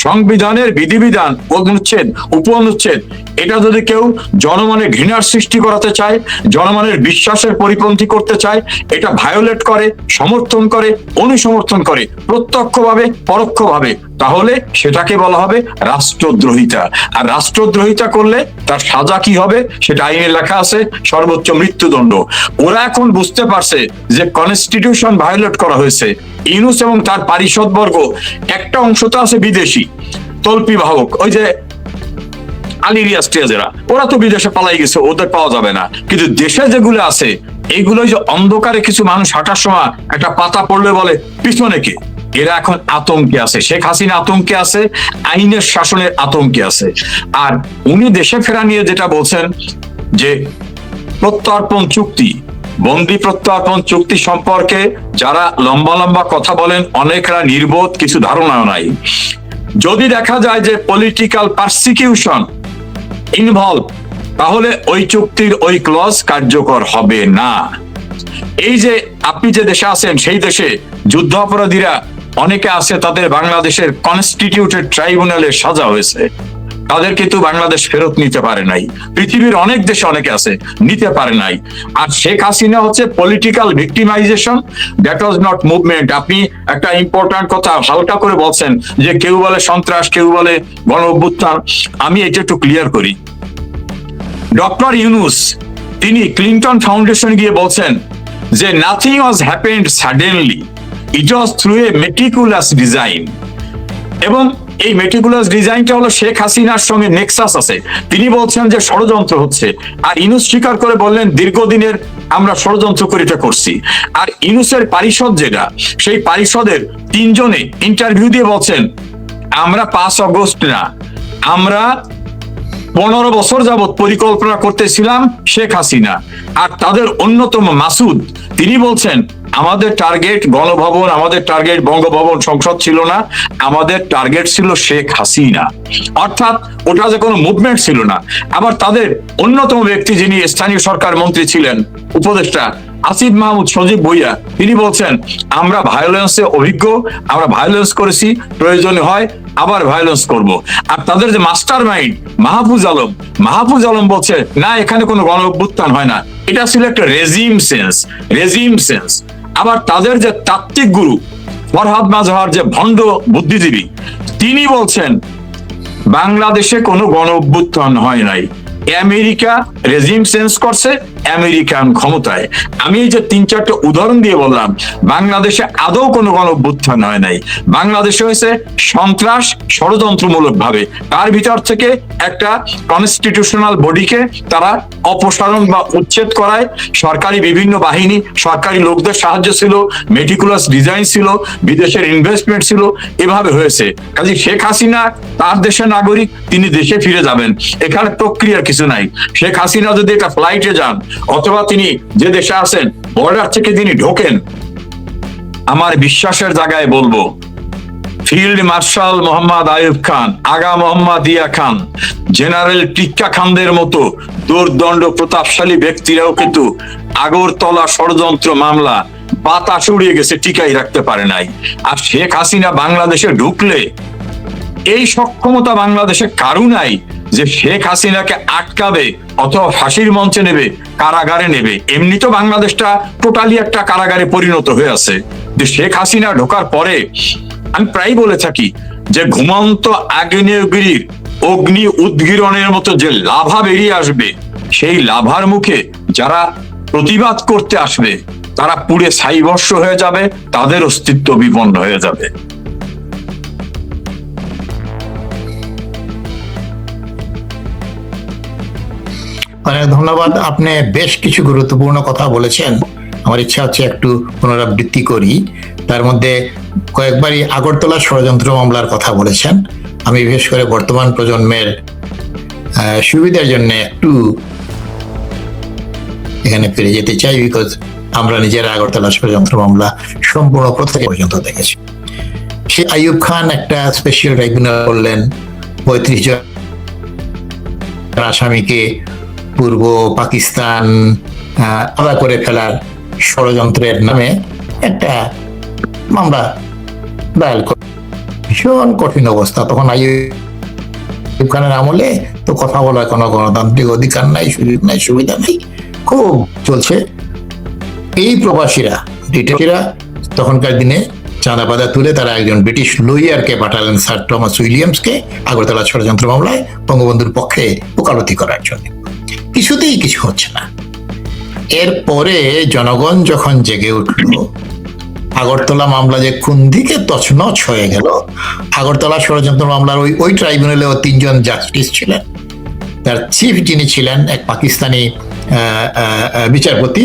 সংবিধানের বিধিবিধান অনুচ্ছেদ উপ অনুচ্ছেদ এটা যদি কেউ জনমনে ঘৃণার সৃষ্টি করাতে চায়, জনমনের বিশ্বাসের পরিপন্থী করতে চায়, এটা ভায়োলেট করে, সমর্থন করে, অনুসমর্থন করে প্রত্যক্ষভাবে পরোক্ষভাবে, তাহলে সেটাকে বলা হবে রাষ্ট্রদ্রোহিতা। আর রাষ্ট্রদ্রোহিতা করলে তার সাজা কি হবে সেটা আইনে লেখা আছে, সর্বোচ্চ মৃত্যুদণ্ড। ওরা এখন বুঝতে পারছে যে কনস্টিটিউশন ভায়োলেট করা হয়েছে। ইউনূস এবং তার পারিষদবর্গ একটা অংশ তো আছে বিদেশি তল্পি বাহক, ওই যে আলিরিয়াস টেজেরা, ওরা তো বিদেশে পালাই গেছে, ওদের পাওয়া যাবে না। কিন্তু দেশে যেগুলো আছে এইগুলো যে অন্ধকারে কিছু মানুষ হাঁটার সময় একটা পাতা পড়লে বলে পিছনে কে, এরা এখন আতঙ্কে আছে। শেখ হাসিনা আতঙ্কে আছে, আইনের শাসনের আতঙ্কে আছে। আর উনি দেশে ফেরা নিয়ে যেটা বলছেন যে প্রত্যর্পণ চুক্তি, বন্দি প্রত্যর্পণ চুক্তি সম্পর্কে যারা লম্বা লম্বা কথা বলেন অনেকরা নির্বোধ, কিছু ধারণাও নাই। যদি দেখা যায় যে পলিটিক্যাল পারসিকিউশন ইনভলভ, তাহলে ওই চুক্তির ওই ক্লজ কার্যকর হবে না। এই যে আপনি যে দেশে আছেন সেই দেশে যুদ্ধ অপরাধীরা অনেকে আছে, তাদের বাংলাদেশের কনস্টিটিউটেড ট্রাইব্যুনালে সাজা হয়েছে, তাদের কিন্তু বাংলাদেশ ফেরত নিতে পারে নাই। পৃথিবীর অনেক দেশে অনেকে আছে নিতে পারে নাই। আর শেখ হাসিনা হচ্ছে political victimization, that was not movement. আপনি একটা ইম্পর্টেন্ট কথা হালকা করে বলছেন যে কেউ বলে সন্ত্রাস, কেউ বলে গণ অভ্যুত্থান। আমি এটা একটু ক্লিয়ার করি। ডক্টর ইউনূস তিনি ক্লিন্টন ফাউন্ডেশন গিয়ে বলছেন যে nothing was happened suddenly, it was through a meticulous design. এবং এই মেটিকুলাস ডিজাইনটা হলো শেখ হাসিনার সঙ্গে নেক্সাস আছে। তিনি বলছেন যে ষড়যন্ত্র হচ্ছে, আর ইউনূস স্বীকার করে বললেন দীর্ঘদিনের আমরা ষড়যন্ত্র করে এটা করছি। আর ইউনূসের পারিষদ যেটা, সেই পারিষদের 3 জনে ইন্টারভিউ দিয়ে বলছেন আমরা 5 অগস্ট না, আমরা 15 বছর যাবৎ পরিকল্পনা করতেছিলাম শেখ হাসিনা। আর তাদের অন্যতম মাসুদ তিনি বলছেন আমাদের টার্গেট গণভবন, আমাদের টার্গেট বঙ্গভবন সংসদ ছিল না, আমাদের টার্গেট ছিল শেখ হাসিনা। অর্থাৎ ওটা যে কোনো মুভমেন্ট ছিল না। আবার তাদের অন্যতম ব্যক্তি যিনি স্থানীয় সরকার মন্ত্রী ছিলেন, উপদেষ্টা আসিফ মাহমুদ সজীব ভুইয়া, তিনি বলছেন আমরা ভায়োলেন্সে অভিজ্ঞ, আমরা ভায়োলেন্স করেছি, প্রয়োজন হয় আবার ভায়োলেন্স করব। আর তাদের যে মাস্টার মাইন্ড মাহফুজ আলম বলছে না, এখানে কোনো গণ অভ্যুত্থান হয় না, এটা ছিল একটা রেজিম সেন্স। আবার তাদের যে তাত্ত্বিক গুরু ফরহাদ মাজহার, যে ভণ্ড বুদ্ধিজীবী, তিনি বলছেন বাংলাদেশে কোনো গণ অভ্যুত্থান হয় নাই, আমেরিকা রেজিম চেঞ্জ করছে, আমেরিকান ক্ষমতায়। আমি এই যে 3-4টা উদাহরণ দিয়ে বললাম, বাংলাদেশে আদৌ কোনো গণ অভ্যুত্থান হয় নাই। বাংলাদেশে হয়েছে সন্ত্রাস ষড়যন্ত্রমূলক ভাবে, তার ভিতর থেকে একটা কনস্টিটিউশনাল বডিকে তারা অপসারণ বা উচ্ছেদ করায়। সরকারি বিভিন্ন বাহিনী, সরকারি লোকদের সাহায্য ছিল, মেটিকুলাস ডিজাইন ছিল, বিদেশের ইনভেস্টমেন্ট ছিল, এভাবে হয়েছে। কাজে শেখ হাসিনা তার দেশের নাগরিক, তিনি দেশে ফিরে যাবেন, এখানে প্রক্রিয়ার কিছু নাই। শেখ হাসিনা যদি একটা ফ্লাইটে যান অথবা তিনি যে দেশে আছেন বর্ডার থেকে তিনি ঢোকেন, আমার বিশ্বাসের জায়গায় বলবো ফিল্ড মার্শাল মোহাম্মদ আইয়ুব খান, আগা মোহাম্মদ ইয়া খান, জেনারেল টিক্কা খানদের মতো দুর্দণ্ড প্রতাপশালী ব্যক্তিরাও কিন্তু আগরতলা ষড়যন্ত্র মামলা বাতাস উড়িয়ে গেছে, টিকাই রাখতে পারে নাই। আর শেখ হাসিনা বাংলাদেশে ঢুকলে এই সক্ষমতা বাংলাদেশে কারু নাই যে শেখ হাসিনাকে আটকাবে অথবা ফাঁসির মঞ্চে নেবে, কারাগারে নেবে। এমনি তো বাংলাদেশটা টোটালি একটা কারাগারে পরিণত হয়ে আছে। যে শেখ হাসিনা ঢোকার পরে আমি প্রায় বলে থাকি যে ঘুমন্ত আগ্নেয়গিরির অগ্নি উদ্গীরণের মতো যে লাভা বেরিয়ে আসবে, সেই লাভার মুখে যারা প্রতিবাদ করতে আসবে তারা পুড়ে ছাইভস্ম হয়ে যাবে, তাদের অস্তিত্ব বিপন্ন হয়ে যাবে। অনেক ধন্যবাদ। আপনি বেশ কিছু গুরুত্বপূর্ণ কথা বলেছেন, আমার ইচ্ছা হচ্ছে একটু পুনরাবৃত্তি করি। তার মধ্যে কয়েকবারই আগরতলা ষড়যন্ত্র মামলার কথা বলেছেন। আমি বিশেষ করে বর্তমান প্রজন্মের সুবিধার জন্য একটু এখানে ফিরে যেতে চাই, বিকজ আমরা নিজেরা আগরতলা ষড়যন্ত্র মামলা সম্পূর্ণ প্রথম পর্যন্ত দেখেছি। সে আইয়ুব খান একটা স্পেশাল ট্রাইব্যুনাল করলেন, 35 জন আসামিকে পূর্ব পাকিস্তান আলাদা করে ফেলার ষড়যন্ত্রের নামে একটা মামলা দায়ের করে। ভীষণ কঠিন অবস্থা তখন। আইয়ুব খানের আমলে তো কথা বলার কোনো গণতান্ত্রিক অধিকার নাই, সুযোগ নাই, সুবিধা নাই, খুব চলছে। এই প্রবাসীরা ব্রিটিশরা তখনকার দিনে চাঁদাপাতা তুলে তারা একজন ব্রিটিশ লয়ারকে পাঠালেন, স্যার টমাস উইলিয়ামসকে, আগরতলা ষড়যন্ত্র মামলায় বঙ্গবন্ধুর পক্ষে ওকালতি করার জন্য। কিছুতেই কিছু হচ্ছে না। এরপরে জনগণ যখন জেগে উঠল, আগরতলা মামলা যে কোন দিকে তছনছ হয়ে গেল। আগরতলা ষড়যন্ত্র মামলার ওই ট্রাইব্যুনালেও 3 জন জাস্টিস ছিলেন। তার চিফ যিনি ছিলেন এক পাকিস্তানি বিচারপতি,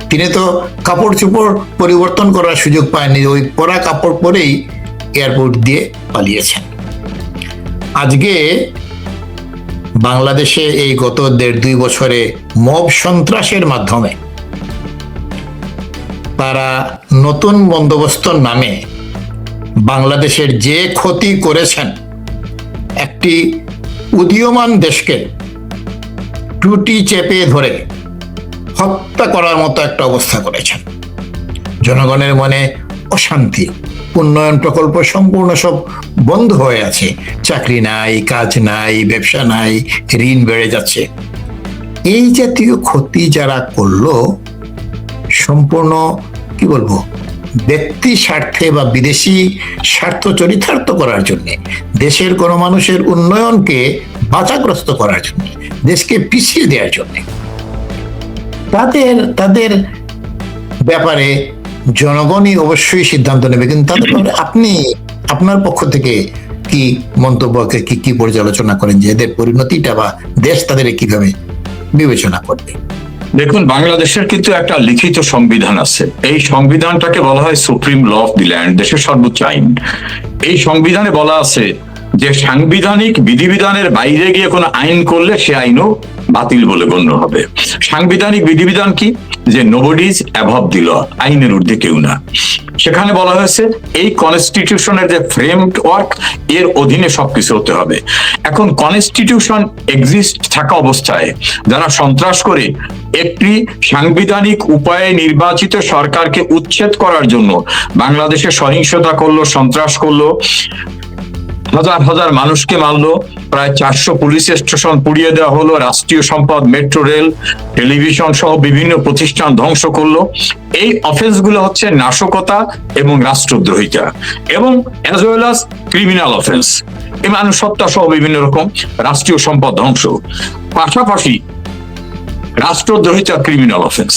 তিনি তো কাপড় চোপড় পরিবর্তন করার সুযোগ পায়নি, ওই পরা কাপড় পরেই এয়ারপোর্ট দিয়ে পালিয়েছেন। আজকে বাংলাদেশে এই গত 1.5-2 বছরে মব সন্ত্রাসের মাধ্যমে তারা নতুন বন্দোবস্তর নামে বাংলাদেশের যে ক্ষতি করেছেন, একটি উদীয়মান দেশকে টুটি চেপে ধরে হত্যা করার মতো একটা অবস্থা করেছেন। জনগণের মনে অশান্তি, উন্নয়ন প্রকল্প সম্পূর্ণ সব বন্ধ হয়ে আছে, চাকরি নাই, কাজ নাই, ব্যবসা নাই, ঋণ বেড়ে যাচ্ছে। এই জাতীয় ক্ষতি যারা করলো সম্পূর্ণ কি বলবো ব্যক্তি স্বার্থে বা বিদেশি স্বার্থ চরিতার্থ করার জন্য, দেশের কোনো মানুষের উন্নয়নকে বাধাগ্রস্ত করার জন্য, দেশকে পিছিয়ে দেওয়ার জন্য, তাদের ব্যাপারে জনগণই অবশ্যই সিদ্ধান্ত নেবে। কিন্তু তাদের ব্যাপারে আপনি আপনার পক্ষ থেকে কি মন্তব্য, কি পর্যালোচনা করেন যে এদের পরিণতিটা বা দেশ তাদের কিভাবে বিবেচনা করবে? দেখুন, বাংলাদেশের কিন্তু একটা লিখিত সংবিধান আছে। এই সংবিধানটাকে বলা হয় supreme law of the land, দেশের সর্বোচ্চ আইন। এই সংবিধানে বলা আছে যে সাংবিধানিক বিধিবিধানের বাইরে গিয়ে কোনো আইন করলে সে আইনও বাতিল বলে গণ্য হবে। সাংবিধানিক বিধিবিধান কি? যে নোবডি ইজ অ্যাবভ দি ল, আইনের ঊর্ধ্বে কেউ না। সেখানে বলা হয়েছে এই কনস্টিটিউশনের যে ফ্রেমওয়ার্ক, এর অধীনে সবকিছু হতে হবে। এখন কনস্টিটিউশন এক্সিস্ট থাকা অবস্থায় যারা সন্ত্রাস করে একটি সাংবিধানিক উপায়ে নির্বাচিত সরকারকে উচ্ছেদ করার জন্য বাংলাদেশে সহিংসতা করলো, সন্ত্রাস করলো, হাজার হাজার মানুষকে মারলো, প্রায় 400 পুলিশ স্টেশন পুড়িয়ে দেওয়া হলো, রাষ্ট্রীয় সম্পদ, মেট্রো রেল, টেলিভিশন সহ বিভিন্ন প্রতিষ্ঠান ধ্বংস করলো। এই অফেন্স গুলো হচ্ছে নাশকতা এবং রাষ্ট্রদ্রোহিতা, এবং as well as criminal offence, এই মানুষ হত্যা সহ বিভিন্ন রকম রাষ্ট্রীয় সম্পদ ধ্বংস, পাশাপাশি রাষ্ট্রদ্রোহিতা ক্রিমিনাল অফেন্স।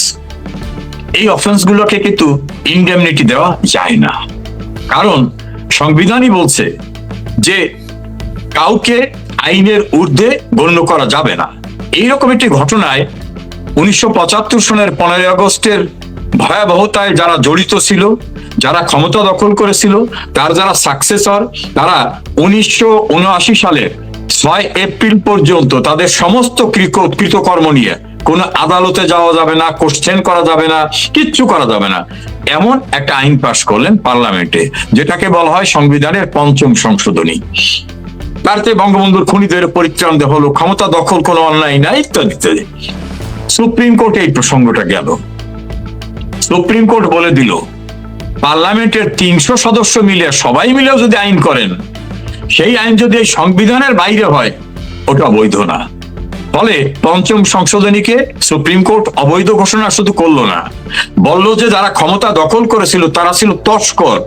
এই অফেন্স গুলোকে কিন্তু ইনডেমনিটি দেওয়া যায় না, কারণ সংবিধানই বলছে যে কাউকে আইনের ঊর্ধ্বে গণ্য করা যাবে না। এইরকম একটি ঘটনায় 1975 সনের 15 আগস্টের ভয়াবহতায় যারা জড়িত ছিল, যারা ক্ষমতা দখল করেছিল, তার যারা সাকসেসর, তারা 1979 সালের 6 এপ্রিল পর্যন্ত তাদের সমস্ত কৃতকর্ম নিয়ে কোনো আদালতে যাওয়া যাবে না, কোশ্চেন করা যাবে না, কিচ্ছু করা যাবে না, এমন একটা আইন পাশ করলেন পার্লামেন্টে, যেটাকে বলা হয় সংবিধানের 5ম সংশোধনী। তাতে বঙ্গবন্ধুর খুনিদের পরিত্রাণ দেওয়া হলো, ক্ষমতা দখল কোনো অন্যায় নাই, ইত্যাদি ইত্যাদি। সুপ্রিম কোর্টে এই প্রসঙ্গটা গেল। সুপ্রিম কোর্ট বলে দিল পার্লামেন্টের 300 সদস্য মিলে, সবাই মিলেও যদি আইন করেন, সেই আইন যদি এই সংবিধানের বাইরে হয়, ওটা বৈধ না। ফলে 5ম সংশোধনীকে সুপ্রিম কোর্ট অবৈধ ঘোষণা শুধু করলো না, বলল যে যারা ক্ষমতা দখল করেছিল তারা ছিল তস্কর,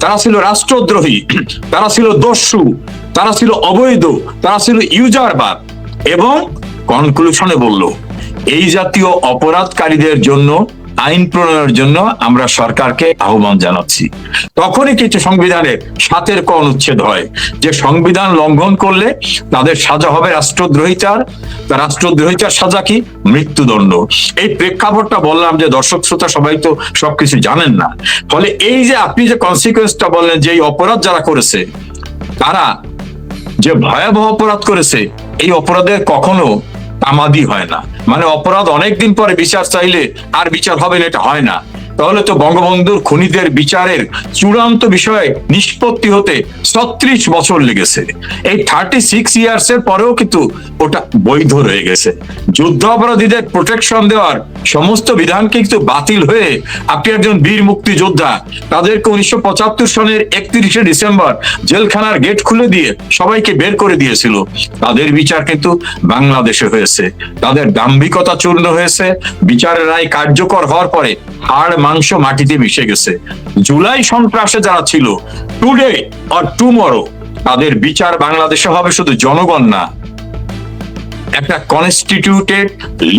তারা ছিল রাষ্ট্রদ্রোহী, তারা ছিল দস্যু, তারা ছিল অবৈধ, তারা ছিল ইউজারবাদ। এবং কনক্লুশনে বলল এই জাতীয় অপরাধকারীদের জন্য আইন প্রণয়নের জন্য আমরা সরকারকে আহ্বান জানাচ্ছি। তখনই কিছু সংবিধানের 7 ক অনুচ্ছেদ হয় যে সংবিধান লঙ্ঘন করলে তাদের সাজা হবে রাষ্ট্রদ্রোহিতার। রাষ্ট্রদ্রোহিতার সাজা কি? মৃত্যুদণ্ড। এই প্রেক্ষাপটটা বললাম যে দর্শক শ্রোতা সবাই তো সবকিছু জানেন না। ফলে এই যে আপনি যে কনসিকুয়েন্সটা বললেন যে এই অপরাধ যারা করেছে তারা যে ভয়াবহ অপরাধ করেছে, এই অপরাধের কখনো তামাদি হয় না। মানে অপরাধ অনেকদিন পরে বিচার চাইলে আর বিচার হবে না, এটা হয় না। তাহলে তো বঙ্গবন্ধুর খুনিদের বিচারের চূড়ান্ত বিষয়ে নিষ্পত্তি হতে 36 বছর লেগেছে। এই 36 ইয়ার্স এর পরেও কিন্তু ওটা বৈধ রয়ে গেছে। যুদ্ধ অপরাধীদের প্রোটেকশন দেওয়ার সমস্ত বিধান কিন্তু বাতিল হয়ে আপনি একজন বীর মুক্তিযোদ্ধা, তাদেরকে 1975 সনের 31শে ডিসেম্বর জেলখানার গেট খুলে দিয়ে সবাইকে বের করে দিয়েছিল। তাদের বিচার কিন্তু বাংলাদেশে হয়েছে, তাদের দাম্ভিকতা চূর্ণ হয়েছে। বিচারের রায় কার্যকর হওয়ার পরে হাড় মাংস মাটিতে মিশে গেছে। জুলাই সন্ত্রাসে যারা ছিল, টুডে অর টুমরো তাদের বিচার বাংলাদেশে হবে শুধু জনগণ না, একটা কনস্টিটিউটেড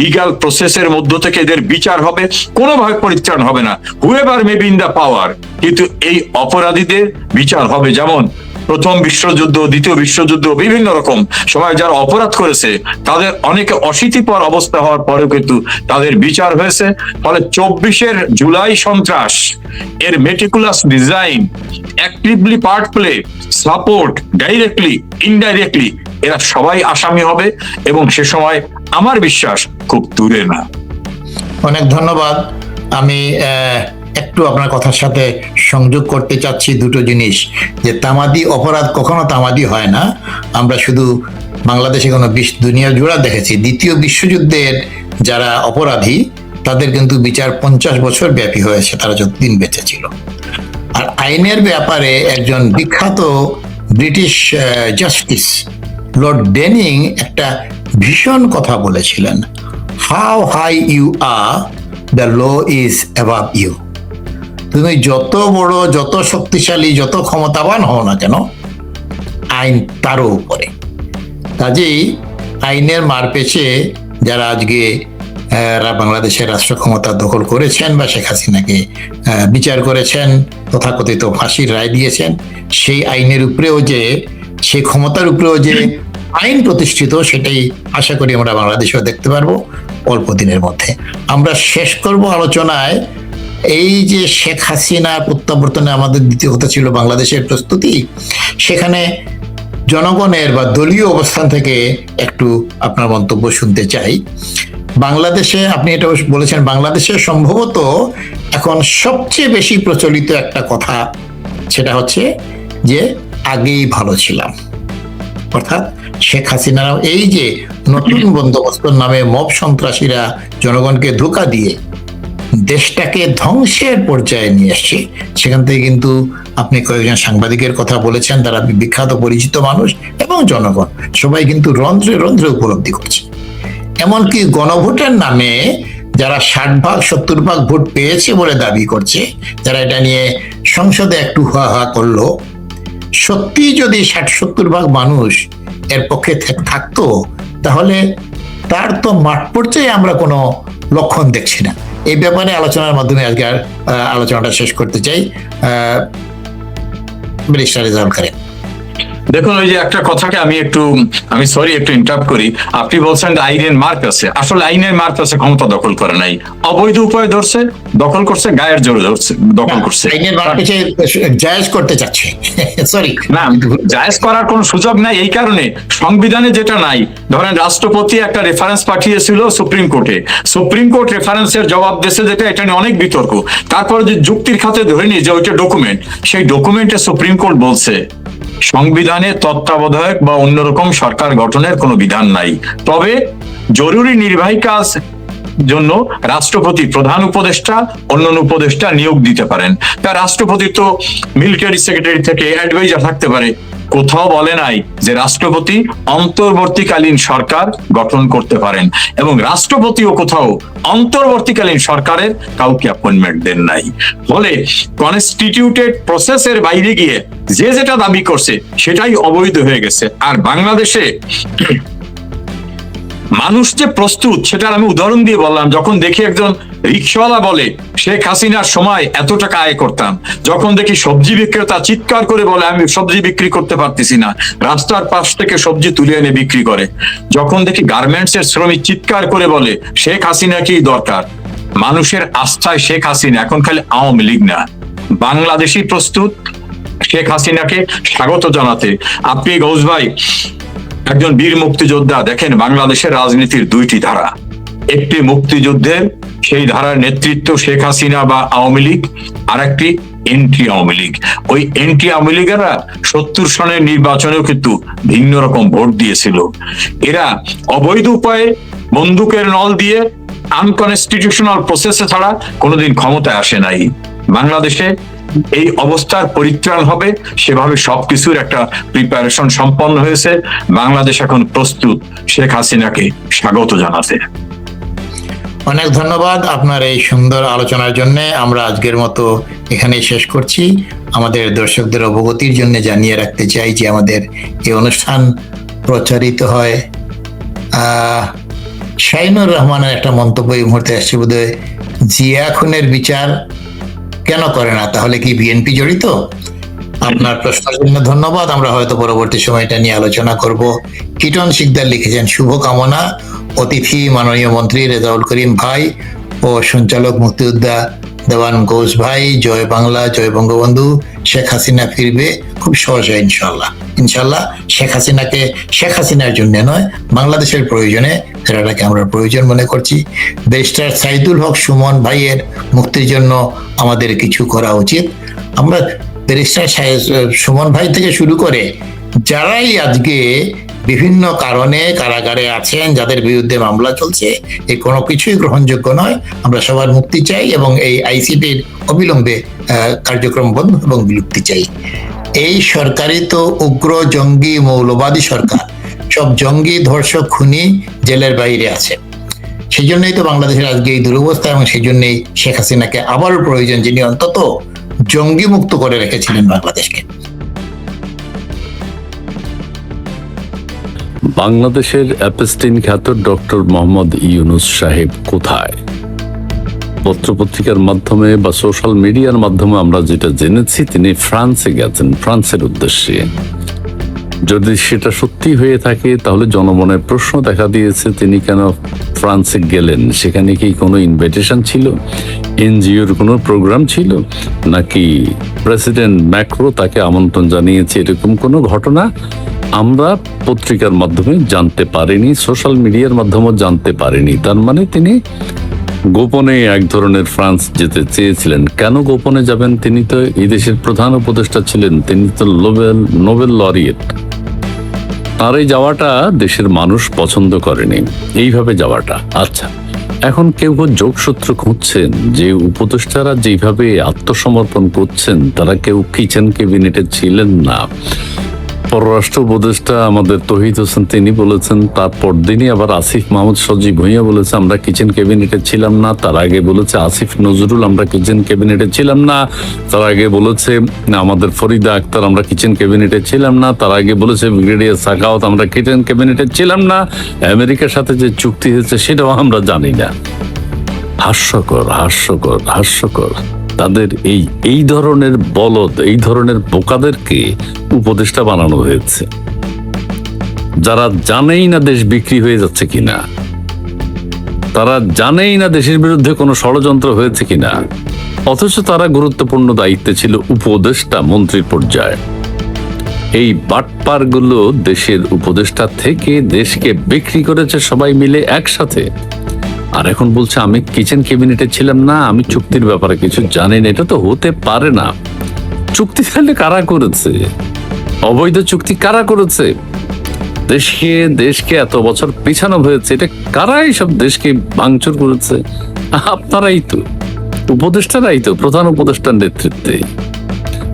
লিগ্যাল প্রসেসের মধ্য থেকে এদের বিচার হবে, কোনোভাবে পরিত্রাণ হবে না, whoever may be in the power. কিন্তু এই অপরাধীদের বিচার হবে, যেমন প্রথম বিশ্বযুদ্ধ, দ্বিতীয় বিশ্বযুদ্ধ, বিভিন্ন রকম সময় যারা অপরাধ করেছে তাদের অনেকে অশীতিপর অবস্থা হওয়ার পরেও কিন্তু তাদের বিচার হয়েছে। ফলে 24-এর জুলাই সন্ত্রাস এর meticulous design, actively part play, support, directly indirectly এরা সবাই আসামি হবে, এবং সে সময় আমার বিশ্বাস খুব দূরে না। অনেক ধন্যবাদ। আমি একটু আপনার কথার সাথে সংযোগ করতে চাচ্ছি দুটো জিনিস, যে তামাদি অপরাধ কখনো তামাদি হয় না। আমরা শুধু বাংলাদেশে কোনো দুনিয়া জোড়া দেখেছি, দ্বিতীয় বিশ্বযুদ্ধের যারা অপরাধী তাদের কিন্তু বিচার 50 বছর ব্যাপী হয়েছে, তারা যতদিন বেঁচে ছিল। আর আইনের ব্যাপারে একজন বিখ্যাত ব্রিটিশ জাস্টিস লর্ড ডেনিং একটা ভীষণ কথা বলেছিলেন, how high you are the law is above you. তুমি যত বড়, যত শক্তিশালী, যত ক্ষমতাবান হও না কেন, আইন তারও উপরে। কাজেই আইনের মারপেচে যারা আজকে বাংলাদেশের রাষ্ট্র ক্ষমতা দখল করেছেন বা শেখ হাসিনাকে বিচার করেছেন, তথাকথিত ফাঁসির রায় দিয়েছেন, সেই আইনের উপরেও যে, সেই ক্ষমতার উপরেও যে আইন প্রতিষ্ঠিত, সেটাই আশা করি আমরা বাংলাদেশেও দেখতে পারবো অল্প দিনের মধ্যে। আমরা শেষ করব আলোচনায় এই যে শেখ হাসিনা প্রত্যাবর্তনে আমাদের দ্বিতীয় কথা ছিল বাংলাদেশের প্রস্তুতি, সেখানে জনগণের বা দলীয় অবস্থান থেকে একটু আপনার মন্তব্য শুনতে চাই। বাংলাদেশে আপনি এটা বলেছেন, বাংলাদেশে সম্ভবত এখন সবচেয়ে বেশি প্রচলিত একটা কথা, সেটা হচ্ছে যে আগেই ভালো ছিলাম। অর্থাৎ শেখ হাসিনারাও এই যে নতুন বন্দোবস্তর নামে মব সন্ত্রাসীরা জনগণকে ধোঁকা দিয়ে দেশটাকে ধ্বংসের পর্যায়ে নিয়ে আসছে, সেখান থেকে কিন্তু আপনি কয়েকজন সাংবাদিকের কথা বলেছেন, তারা বিখ্যাত পরিচিত মানুষ এবং জনগণ সবাই কিন্তু রন্ধ্রে রন্ধ্রে উপলব্ধি করছে। এমনকি গণভোটের নামে যারা 60-70 ভোট পেয়েছে বলে দাবি করছে, যারা এটা নিয়ে সংসদে একটু হা হা করলো, সত্যি যদি 60-70 মানুষ এর পক্ষে থাকতো, তাহলে তার তো মাঠ পর্যায়ে আমরা কোনো লক্ষণ দেখছি না। এই ব্যাপারে আলোচনার মাধ্যমে আজকে আলোচনাটা শেষ করতে চাই। ব্যারিস্টার রেজাউল করিম, দেখুন, ওই যে একটা কথাকে আমি সরি একটু ইন্টারাপ্ট করি। আপনি বলছেন যে আইনের মার্ক আছে, আসলে আইনের মার্ক আছে ক্ষমতা দখল করে নাই, অবৈধ উপায় ধরছে, দখল করছে, গায়ের জোরে ধরছে, দখল করছে। আইনের মার্ক জায়েজ করতে চাচ্ছে, সরি না, জায়েজ করার কোনো সুযোগ নাই। এই কারণে সংবিধানে যেটা নাই, ধরেন রাষ্ট্রপতি একটা রেফারেন্স পাঠিয়েছিল সুপ্রিম কোর্টে, সুপ্রিম কোর্ট রেফারেন্সের জবাব দিয়েছে যেটা, এটা নিয়ে অনেক বিতর্ক। তারপরে যে যুক্তির খাতে ধরে নিই যে ওইটা ডকুমেন্ট, সেই ডকুমেন্টে সুপ্রিম কোর্ট বলছে সংবিধানে তত্ত্বাবধায়ক বা অন্যরকম সরকার গঠনের কোনো বিধান নাই, তবে জরুরি নির্বাহী কাজ জন্য রাষ্ট্রপতি প্রধান উপদেষ্টা, অন্যান্য উপদেষ্টা নিয়োগ দিতে পারেন। তা রাষ্ট্রপতি তো মিলিটারি সেক্রেটারি থেকে অ্যাডভাইজার থাকতে পারে। কোথাও বলে নাই যে রাষ্ট্রপতি অন্তর্বর্তীকালীন সরকার গঠন করতে পারেন, এবং রাষ্ট্রপতিও কোথাও অন্তর্বর্তীকালীন সরকারের কাউকে অ্যাপয়েন্টমেন্ট দেন নাই। ফলে কনস্টিটিউটেড প্রসেসের বাইরে গিয়ে যে যেটা দাবি করছে সেটাই অবৈধ হয়ে গেছে। আর বাংলাদেশে মানুষ যে প্রস্তুত, সেটার আমি উদাহরণ দিয়ে বললাম। যখন দেখি একজন রিক্সাওয়ালা বলে শেখ হাসিনার সময় এত টাকা আয় করতাম, যখন দেখি সবজি বিক্রেতা চিৎকার করে বলে আমি সবজি বিক্রি করতে পারতেছি না, রাস্তার পাশ থেকে সবজি তুলে এনে বিক্রি করে, যখন দেখি গার্মেন্টস এর শ্রমিক চিৎকার করে বলে শেখ হাসিনা কি দরকার, মানুষের আস্থায় শেখ হাসিনা এখন খালি আওয়ামী লীগ না, বাংলাদেশই প্রস্তুত শেখ হাসিনাকে স্বাগত জানাতে। আপনি গৌস ভাই একজন বীর মুক্তিযোদ্ধা, দেখেন বাংলাদেশের রাজনীতির দুইটি ধারা, একটি মুক্তিযুদ্ধের সেই ধারার নেতৃত্ব শেখ হাসিনা বা আওয়ামী লীগ, আর একটি এন্টি আওয়ামী লীগ। ওই এন্টি আওয়ামী লীগেরা 70 সনের নির্বাচনেও কিন্তু ভিন্ন রকম ভোট দিয়েছিল। এরা অবৈধ উপায়ে বন্দুকের নল দিয়ে আনকনস্টিটিউশনাল প্রসেসে ছাড়া কোনোদিন ক্ষমতায় আসে নাই। বাংলাদেশে এই অবস্থার পরিত্রাণ হবে সেভাবে সবকিছুর একটা প্রিপারেশন সম্পন্ন হয়েছে। বাংলাদেশ এখন প্রস্তুত শেখ হাসিনাকে স্বাগত জানাতে। অনেক ধন্যবাদ আপনার এই সুন্দর আলোচনার জন্য। আমরা আজকের মতো এখানে শেষ করছি। আমাদের দর্শকদের অবগতির জন্য জানিয়ে রাখতে চাই যে আমাদের এই অনুষ্ঠান প্রচারিত হয় শাহিনুর রহমানের একটা মন্তব্য এই মুহূর্তে আসছে বোধহয়, জিয়া খুনের বিচার কেন করে না, তাহলে কি বিএনপি জড়িত? আপনার প্রশ্নের জন্য ধন্যবাদ। আমরা হয়তো পরবর্তী সময় এটা নিয়ে আলোচনা করব। কিটন শিকদার লিখেছেন, শুভকামনা। অতিথি মাননীয় মন্ত্রী রেজাউল করিম ভাই ও সঞ্চালক মুক্তিযোদ্ধা দেওয়ান ঘোষ ভাই। জয় বাংলা, জয় বঙ্গবন্ধু। শেখ হাসিনা ফিরবে খুব সহজে ইনশাল্লাহ। ইনশাল্লাহ শেখ হাসিনাকে শেখ হাসিনার জন্য নয়, বাংলাদেশের প্রয়োজনে ফেরাটাকে আমরা প্রয়োজন মনে করছি। ব্যারিস্টার সাইদুল হক সুমন ভাইয়ের মুক্তির জন্য আমাদের কিছু করা উচিত। আমরা ব্যারিস্টার সুমন ভাই থেকে শুরু করে যারাই আজকে বিভিন্ন কারণে কারাগারে আছেন, যাদের বিরুদ্ধে মামলা চলছে, এই কোনো কিছুই গ্রহণযোগ্য নয়। আমরা সবার মুক্তি চাই এবং এই আইসিটির অবিলম্বে কার্যক্রম বন্ধ এবং বিলুপ্তি চাই। এই সরকারই তো উগ্র জঙ্গি মৌলবাদী সরকার। সব জঙ্গি, ধর্ষক, খুনি জেলের বাইরে আছে। সেই জন্যই তো বাংলাদেশের আজকে এই দুরবস্থা এবং সেই জন্যই শেখ হাসিনাকে আবারও প্রয়োজন, যিনি অন্তত জঙ্গি মুক্ত করে রেখেছিলেন বাংলাদেশকে। বাংলাদেশের অ্যাপেস্টিন খ্যাত ডক্টর মোহাম্মদ ইউনূস সাহেব কোথায়? পত্রপত্রিকার মাধ্যমে বা সোশ্যাল মিডিয়ার মাধ্যমে আমরা যেটা জেনেছি, তিনি ফ্রান্সে গেছেন, ফ্রান্সের উদ্দেশ্যে। যদি সেটা সত্যি হয়ে থাকে তাহলে জনমনের প্রশ্ন দেখা দিয়েছে, তিনি কেন ফ্রান্সে গেলেন? সেখানে কি কোনো ইনভাইটেশন ছিল, এনজিওর কোনো প্রোগ্রাম ছিল, নাকি প্রেসিডেন্ট ম্যাক্রো তাকে আমন্ত্রণ জানিয়েছে? এরকম কোনো ঘটনা আমরা পত্রিকার মাধ্যমে জানতে পারিনি, সোশ্যাল মিডিয়ার মাধ্যমে জানতে পারিনি। তার মানে তিনি গোপনে এক ধরনের ফ্রান্স যেতে চেয়েছিলেন। কেন গোপনে যাবেন? তিনি তো এই দেশের প্রধান উপদেষ্টা ছিলেন, তিনি তো নোবেল লরিয়েট। তার এই যাওয়াটা দেশের মানুষ পছন্দ করেনি, এইভাবে যাওয়াটা। আচ্ছা, এখন কেউ যোগসূত্র খুঁজছেন যে উপদেষ্টারা যেভাবে আত্মসমর্পণ করছেন, তারা কেউ কিচেন ক্যাবিনেটে ছিলেন না। পররাষ্ট্র উপদেষ্টা আমাদের তৌহিদ হোসেন তিনি বলেছেন, তারপর দিনই আবার আসিফ মাহমুদ সজীব ভুঁইয়া বলেছে আমরা কিচেন ক্যাবিনেটে ছিলাম না। তার আগে বলেছে আসিফ নজরুল আমরা কিচেন ক্যাবিনেটে ছিলাম না। তার আগে বলেছে আমাদের ফরিদা আক্তার আমরা কিচেন ক্যাবিনেটে ছিলাম না। তার আগে বলেছে ব্রিগেডিয়ার সাখাওয়াত আমরা কিচেন ক্যাবিনেটে ছিলাম না। আমেরিকার সাথে যে চুক্তি হয়েছে সেটাও আমরা জানি না। হাস্যকর, হাস্যকর, হাস্যকর। তাদের এই ধরনের বলদ, এই ধরনের বোকাদেরকে উপদেষ্টা বানানো হয়েছে, যারা জানেই না দেশ বিক্রি হয়ে যাচ্ছে কিনা, তারা জানেই না দেশের বিরুদ্ধে কোনো ষড়যন্ত্র হয়েছে কিনা, অথচ তারা গুরুত্বপূর্ণ দায়িত্বে ছিল, উপদেষ্টা, মন্ত্রীর পর্যায়ে। এই বাটপারগুলো দেশের উপদেষ্টা থেকে দেশকে বিক্রি করেছে সবাই মিলে একসাথে। আর এখন বলছে আমি কিচেন ক্যাবিনেটে ছিলাম না, আমি চুক্তির ব্যাপারে কিছু জানি না। এটা তো হতে পারে না। চুক্তি তাহলে কারা করেছে? অবৈধ চুক্তি কারা করেছে? দেশকে এত বছর পিছানো হয়েছে, এটা কারাই সব দেশকে ভাঙচুর করেছে? আপনারাই তো, উপদেষ্টারাই তো, প্রধান উপদেষ্টার নেতৃত্বে।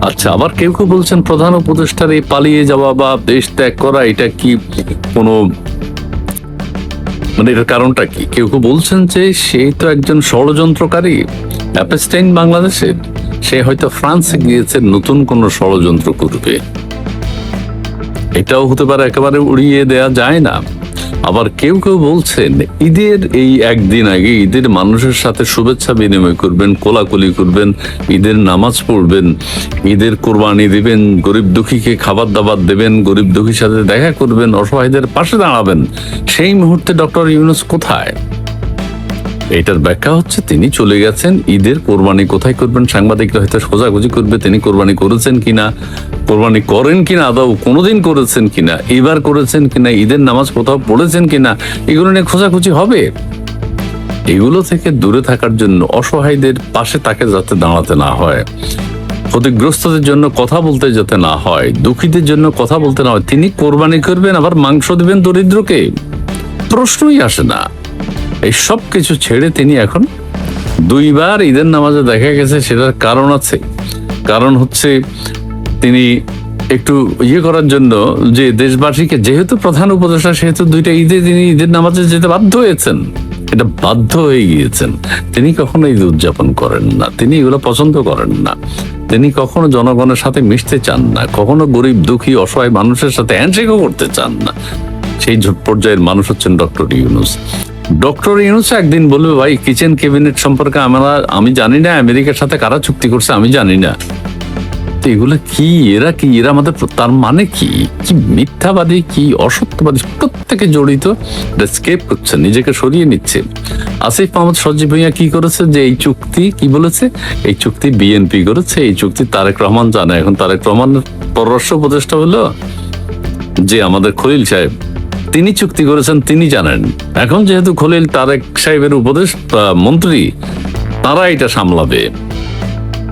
আচ্ছা, আবার কেউ কেউ বলছেন প্রধান উপদেষ্টার এই পালিয়ে যাওয়া বা দেশ ত্যাগ করা, এটা কি কোনো মানে এর কারণটা কি? কেউ কেউ বলছেন যে সে তো একজন ষড়যন্ত্রকারী, অ্যাপেস্টাইন বাংলাদেশের, সে হয়তো ফ্রান্সে গিয়েছে নতুন কোন ষড়যন্ত্র করবে। এটাও হতে পারে, একেবারে উড়িয়ে দেয়া যায় না। আবার কেউ কেউ বলছেন ঈদের এই একদিন আগে ঈদের মানুষের সাথে শুভেচ্ছা বিনিময় করবেন, কোলাকুলি করবেন, ঈদের নামাজ পড়বেন, ঈদের কোরবানি দিবেন, গরিব দুঃখীকে খাবার দাবার দেবেন, গরিব দুঃখীর সাথে দেখা করবেন, অসহায়দের পাশে দাঁড়াবেন। সেই মুহূর্তে ডক্টর ইউনূস কোথায়? এটার ব্যাখ্যা হচ্ছে তিনি চলে গেছেন। ঈদের কোরবানি কোথায় করবেন? সাংবাদিকরা হয়তো খোঁজাখুঁজি করবে তিনি কোরবানি করেছেন কিনা, কোরবানি করেন কিনা, আদৌ কোনোদিন করেছেন কিনা, এবার করেছেন কিনা, ঈদের নামাজ কোথাও পড়েছেন কিনা, এগুলো নিয়ে খোঁজাখুঁজি হবে। এগুলো থেকে দূরে থাকার জন্য, অসহায়দের পাশে তাকে যাতে দাঁড়াতে না হয়, ক্ষতিগ্রস্তদের জন্য কথা বলতে যাতে না হয়, দুঃখীদের জন্য কথা বলতে না হয়, তিনি কোরবানি করবেন আবার মাংস দিবেন দরিদ্রকে, প্রশ্নই আসে না। এই সব কিছু ছেড়ে তিনি এখন 2 বার ঈদের নামাজে দেখা গেছে। সেটার কারণ আছে, কারণ হচ্ছে তিনি একটু করার জন্য যে দেশবাসীকে, যেহেতু প্রধান উপদেষ্টা সেহেতু 2টা ঈদে তিনি ঈদের নামাজে যেতে বাধ্য হয়েছেন, এটা বাধ্য হয়ে গিয়েছেন। তিনি কখনো ঈদ উদযাপন করেন না, তিনি এগুলো পছন্দ করেন না, তিনি কখনো জনগণের সাথে মিশতে চান না, কখনো গরিব দুঃখী অসহায় মানুষের সাথে হ্যান্ডশেকও করতে চান না। সেই পর্যায়ের মানুষ হচ্ছেন ডক্টর ইউনূস। ডক্টর ইউনূস একদিন বলবে, ভাই কিচেন ক্যাবিনেট সম্পর্কে আমি জানি না, আমেরিকার সাথে কারা চুক্তি করছে আমি জানি না। তো এগুলো কি, এরা আমাদের, তার মানে কি মিথ্যাবাদী, কি অসত্যবাদী, প্রত্যেকে জড়িত, স্কেপ করছে, নিজেকে সরিয়ে নিচ্ছে। আসিফ মাহমুদ সজীব ভুঁইয়া কি করেছে, যে এই চুক্তি কি বলেছে, এই চুক্তি বিএনপি করেছে, এই চুক্তি তারেক রহমান জানে। এখন তারেক রহমানের পররাষ্ট্র উপদেষ্টা হলো যে আমাদের খলিল সাহেব, তিনি চুক্তি করেছেন, তিনি জানেন। এখন যেহেতু খলিল তারেক সাহেবের মন্ত্রী, তারা এটা সামলাবে।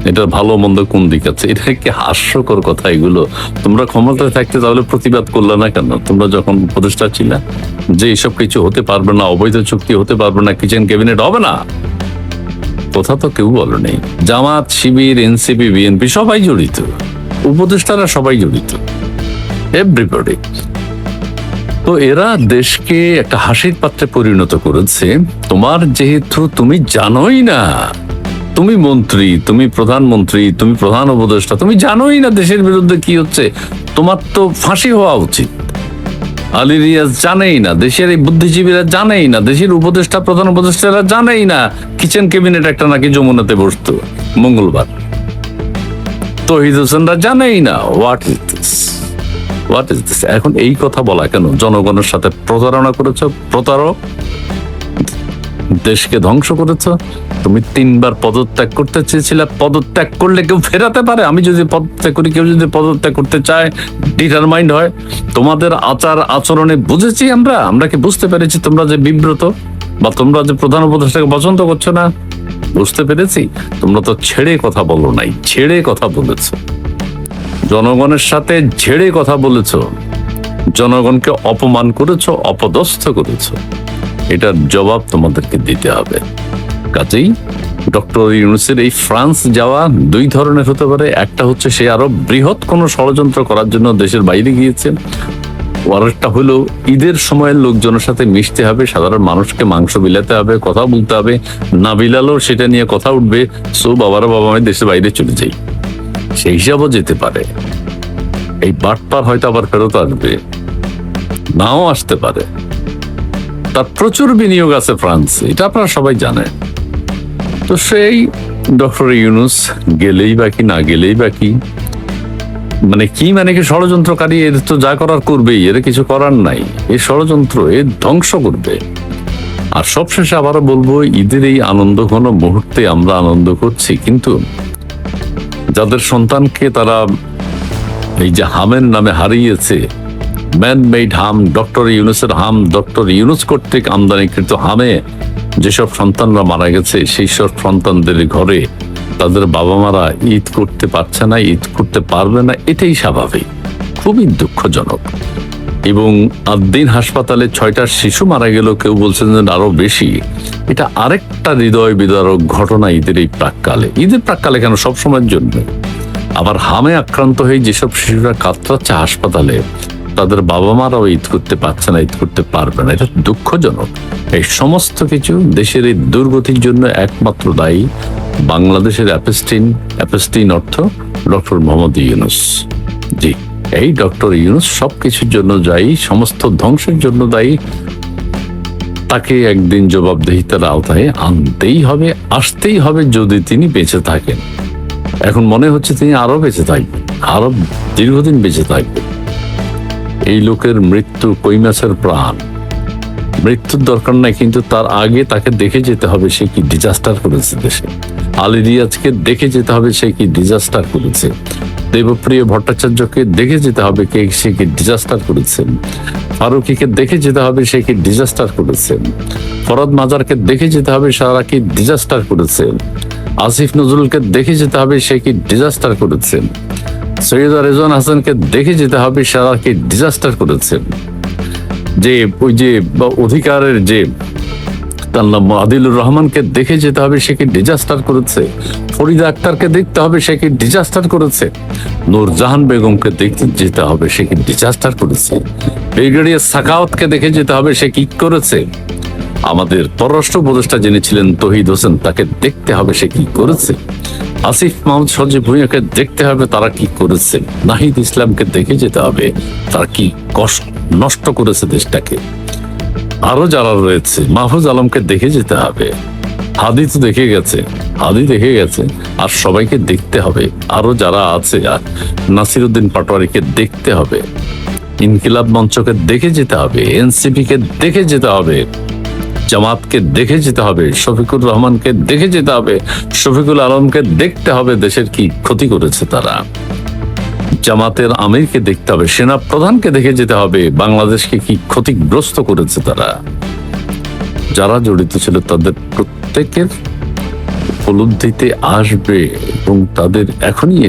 এটা ভালো মন্দ কোন দিক আছে, এটা কি হাস্যকর কথা এগুলো। তোমরা ক্ষমতায় থাকতে তাহলে প্রতিবাদ করলে না কেন? তোমরা যখন উপদেষ্টা ছিলে যে এইসব কিছু হতে পারবে না, অবৈধ চুক্তি হতে পারবে না, কিচেন ক্যাবিনেট হবে না, কথা তো কেউ বলেনি। জামাত, শিবির, এনসিপি, বিএনপি সবাই জড়িত, উপদেষ্টারা সবাই জড়িত, এভরিবডি। তো এরা দেশকে একটা হাসির পাত্রে পরিণত করেছে। তোমার যেহেতু তুমি জানোই না, তুমি মন্ত্রী, তুমি প্রধানমন্ত্রী, তুমি প্রধান উপদেষ্টা, তুমি জানোই না দেশের বিরুদ্ধে কি হচ্ছে, তোমার তো ফাঁসি হওয়া উচিত। আলী রিয়াজ জানেই না, দেশের এই বুদ্ধিজীবীরা জানেই না, দেশের উপদেষ্টা, প্রধান উপদেষ্টারা জানেই না কিচেন ক্যাবিনেট একটা নাকি যমুনাতে বসতো মঙ্গলবার। তৌহিদ হোসেনরা জানেই না। What is this? এখন এই কথা বলা কেন? জনগণের সাথে প্রতারণা করেছ, প্রতারক, দেশকে ধ্বংস করেছ। তুমি 3 বার পদত্যাগ করতে চেয়েছিলে, পদত্যাগ করলে কেউ ফেরাতে পারে? আমি যদি পদত্যাগ করি, কেউ যদি পদত্যাগ করতে চায়, ডিটারমাইন্ড হয়। তোমাদের আচার আচরণে বুঝেছি আমরা কি বুঝতে পেরেছি তোমরা যে বিব্রত, বা তোমরা যে প্রধান উপদেষ্টাকে পছন্দ করছো না, বুঝতে পেরেছি। তোমরা তো ছেড়ে কথা বলো নাই, ছেড়ে কথা বলেছ, জনগণের সাথে ঝেড়ে কথা বলেছ, জনগণকে অপমান করেছ, অপদস্থ করেছ। এটার জবাব তোমাদেরকে দিতে হবে। কাজেই ডক্টর ইউনূসের এই ফ্রান্স যাওয়া 2 ধরনের হতে পারে। একটা হচ্ছে সে আরো বৃহৎ কোনো ষড়যন্ত্র করার জন্য দেশের বাইরে গিয়েছেন। আরেকটা হলো ঈদের সময় লোকজনের সাথে মিশতে হবে, সাধারণ মানুষকে মাংস বিলাতে হবে, কথা বলতে হবে, না বিলালেও সেটা নিয়ে কথা উঠবে, সো বাবা আমি দেশের বাইরে চলে যাই, সেই হিসাবও যেতে পারে। এই বাটপার হয়তো আবার ফেরত আসবে, নাও আসতে পারে। তার প্রচুর বিনিয়োগ আছে ফ্রান্সে, এটা আপনারা সবাই জানেন। তো সেই ডক্টর ইউনূস গেলেই বাকি, না গেলেই বাকি, মানে কি ষড়যন্ত্রকারী, এর তো যা করার করবেই, এর কিছু করার নাই। এই ষড়যন্ত্র এর ধ্বংস করবে। আর সবশেষে আবারও বলবো, ঈদের এই আনন্দ ঘন মুহূর্তে আমরা আনন্দ করছি, কিন্তু যাদের সন্তানকে তারা এই যে হামের নামে হারিয়েছে, ম্যান মেড হাম, ডক্টর ইউনূসের হাম, ডক্টর ইউনূস কর্তৃক আমদানিকৃত হামে যেসব সন্তানরা মারা গেছে, সেই সব সন্তানদের ঘরে তাদের বাবা মারা ঈদ করতে পারছে না, ঈদ করতে পারবে না, এটাই স্বাভাবিক, খুবই দুঃখজনক। এবং আদ্দিন হাসপাতালে 6টা শিশু মারা গেল, কেউ বলছেন যে আরো বেশি। এটা আরেকটা হৃদয় বিদারক ঘটনা ঈদের এই প্রাককালে। ঈদের প্রাককালে কেন, সবসময়ের জন্য। আবার হামে আক্রান্ত হয়ে যেসব শিশুরা কাতরাচ্ছে হাসপাতালে, তাদের বাবা মারাও ঈদ করতে পারছে না, ঈদ করতে পারবে না, এটা দুঃখজনক। এই সমস্ত কিছু দেশের এই দুর্গতির জন্য একমাত্র দায়ী বাংলাদেশের অ্যাপেস্টিন অর্থ ডক্টর মোহাম্মদ ইউনূস। জি, এই ডক্টর ইউনূস সবকিছুর জন্য দায়ী, সমস্ত ধ্বংসের জন্য দায়ী। তাকে একদিন জবাবদিহিতার আওতায় আনতেই হবে, আসতেই হবে, যদি তিনি বেঁচে থাকেন। এখন মনে হচ্ছে তিনি আরো বেঁচে থাকবেন, আরো দীর্ঘদিন বেঁচে থাকবেন। এই লোকের মৃত্যু কই মাছের প্রাণ। মৃত্যুর দরকার নাই, কিন্তু তার আগে তাকে দেখে যেতে হবে সে কি ডিজাস্টার করেছে দেশে। আলী রিয়াজকে দেখে যেতে হবে সে কি ডিজাস্টার করেছে। দেবপ্রিয় ভট্টাচার্যকে দেখে যেতে হবে সে কি ডিজাস্টার করেছেন। ফারুকিকে দেখে যেতে হবে সে কি ডিজাস্টার করেছে, ফরদ মাজারকে দেখে যেতে হবে সারা কি ডিজাস্টার করেছে, আসিফ নজরুলকে দেখে যেতে হবে সে কি ডিজাস্টার করেছে, সৈয়দা রেজওয়ান হাসানকে দেখে যেতে হবে সারা কি ডিজাস্টার করেছে, যে ওই যে অধিকারের যে তার নাম আদিলুর রহমানকে দেখে যেতে হবে সে কি ডিজাস্টার করেছে, ফরিদা আক্তারকে দেখতে হবে সে কি ডিজাস্টার করেছে, নূরজাহান বেগমকে দেখতে যেতে হবে সে কি ডিজাস্টার করেছে, ব্রিগেডিয়ার সাখাওয়াতকে দেখে যেতে হবে সে কি করেছে, আমাদের পররাষ্ট্র উপদেষ্টা যিনি ছিলেন তৌহিদ হোসেন তাকে দেখতে হবে সে কি করেছে, আসিফ মাহমুদ সজীব ভুঁইয়াকে দেখতে হবে তারা কি করেছে, নাহিদ ইসলামকে দেখে যেতে হবে তারা কি কষ্ট নষ্ট করেছে দেশটাকে, আরো যারা রয়েছে মাহফুজ আলমকে দেখে যেতে হবে, হাদি তো দেখে গেছে, হাদি দেখে গেছে, আর সবাইকে দেখতে হবে, আরো যারা আছে আর নাসিরউদ্দিন পাটোয়ারিকে দেখতে হবে, ইনকিলাব মঞ্চকে দেখে যেতে হবে, এনসিপি কে দেখে যেতে হবে, জামাতকে দেখে যেতে হবে, শফিকুর রহমানকে দেখে যেতে হবে, শফিকুল আলমকে দেখতে হবে দেশের কি ক্ষতি করেছে তারা, জামাতের আমিরকে দেখতে হবে, সেনা প্রধানকে দেখে যেতে হবে বাংলাদেশকে কি ক্ষতিগ্রস্ত করেছে তারা, যারা জড়িত ছিল তাদের প্রত্যেকের উপলব্ধিতে আসবে এবং তাদের এখনই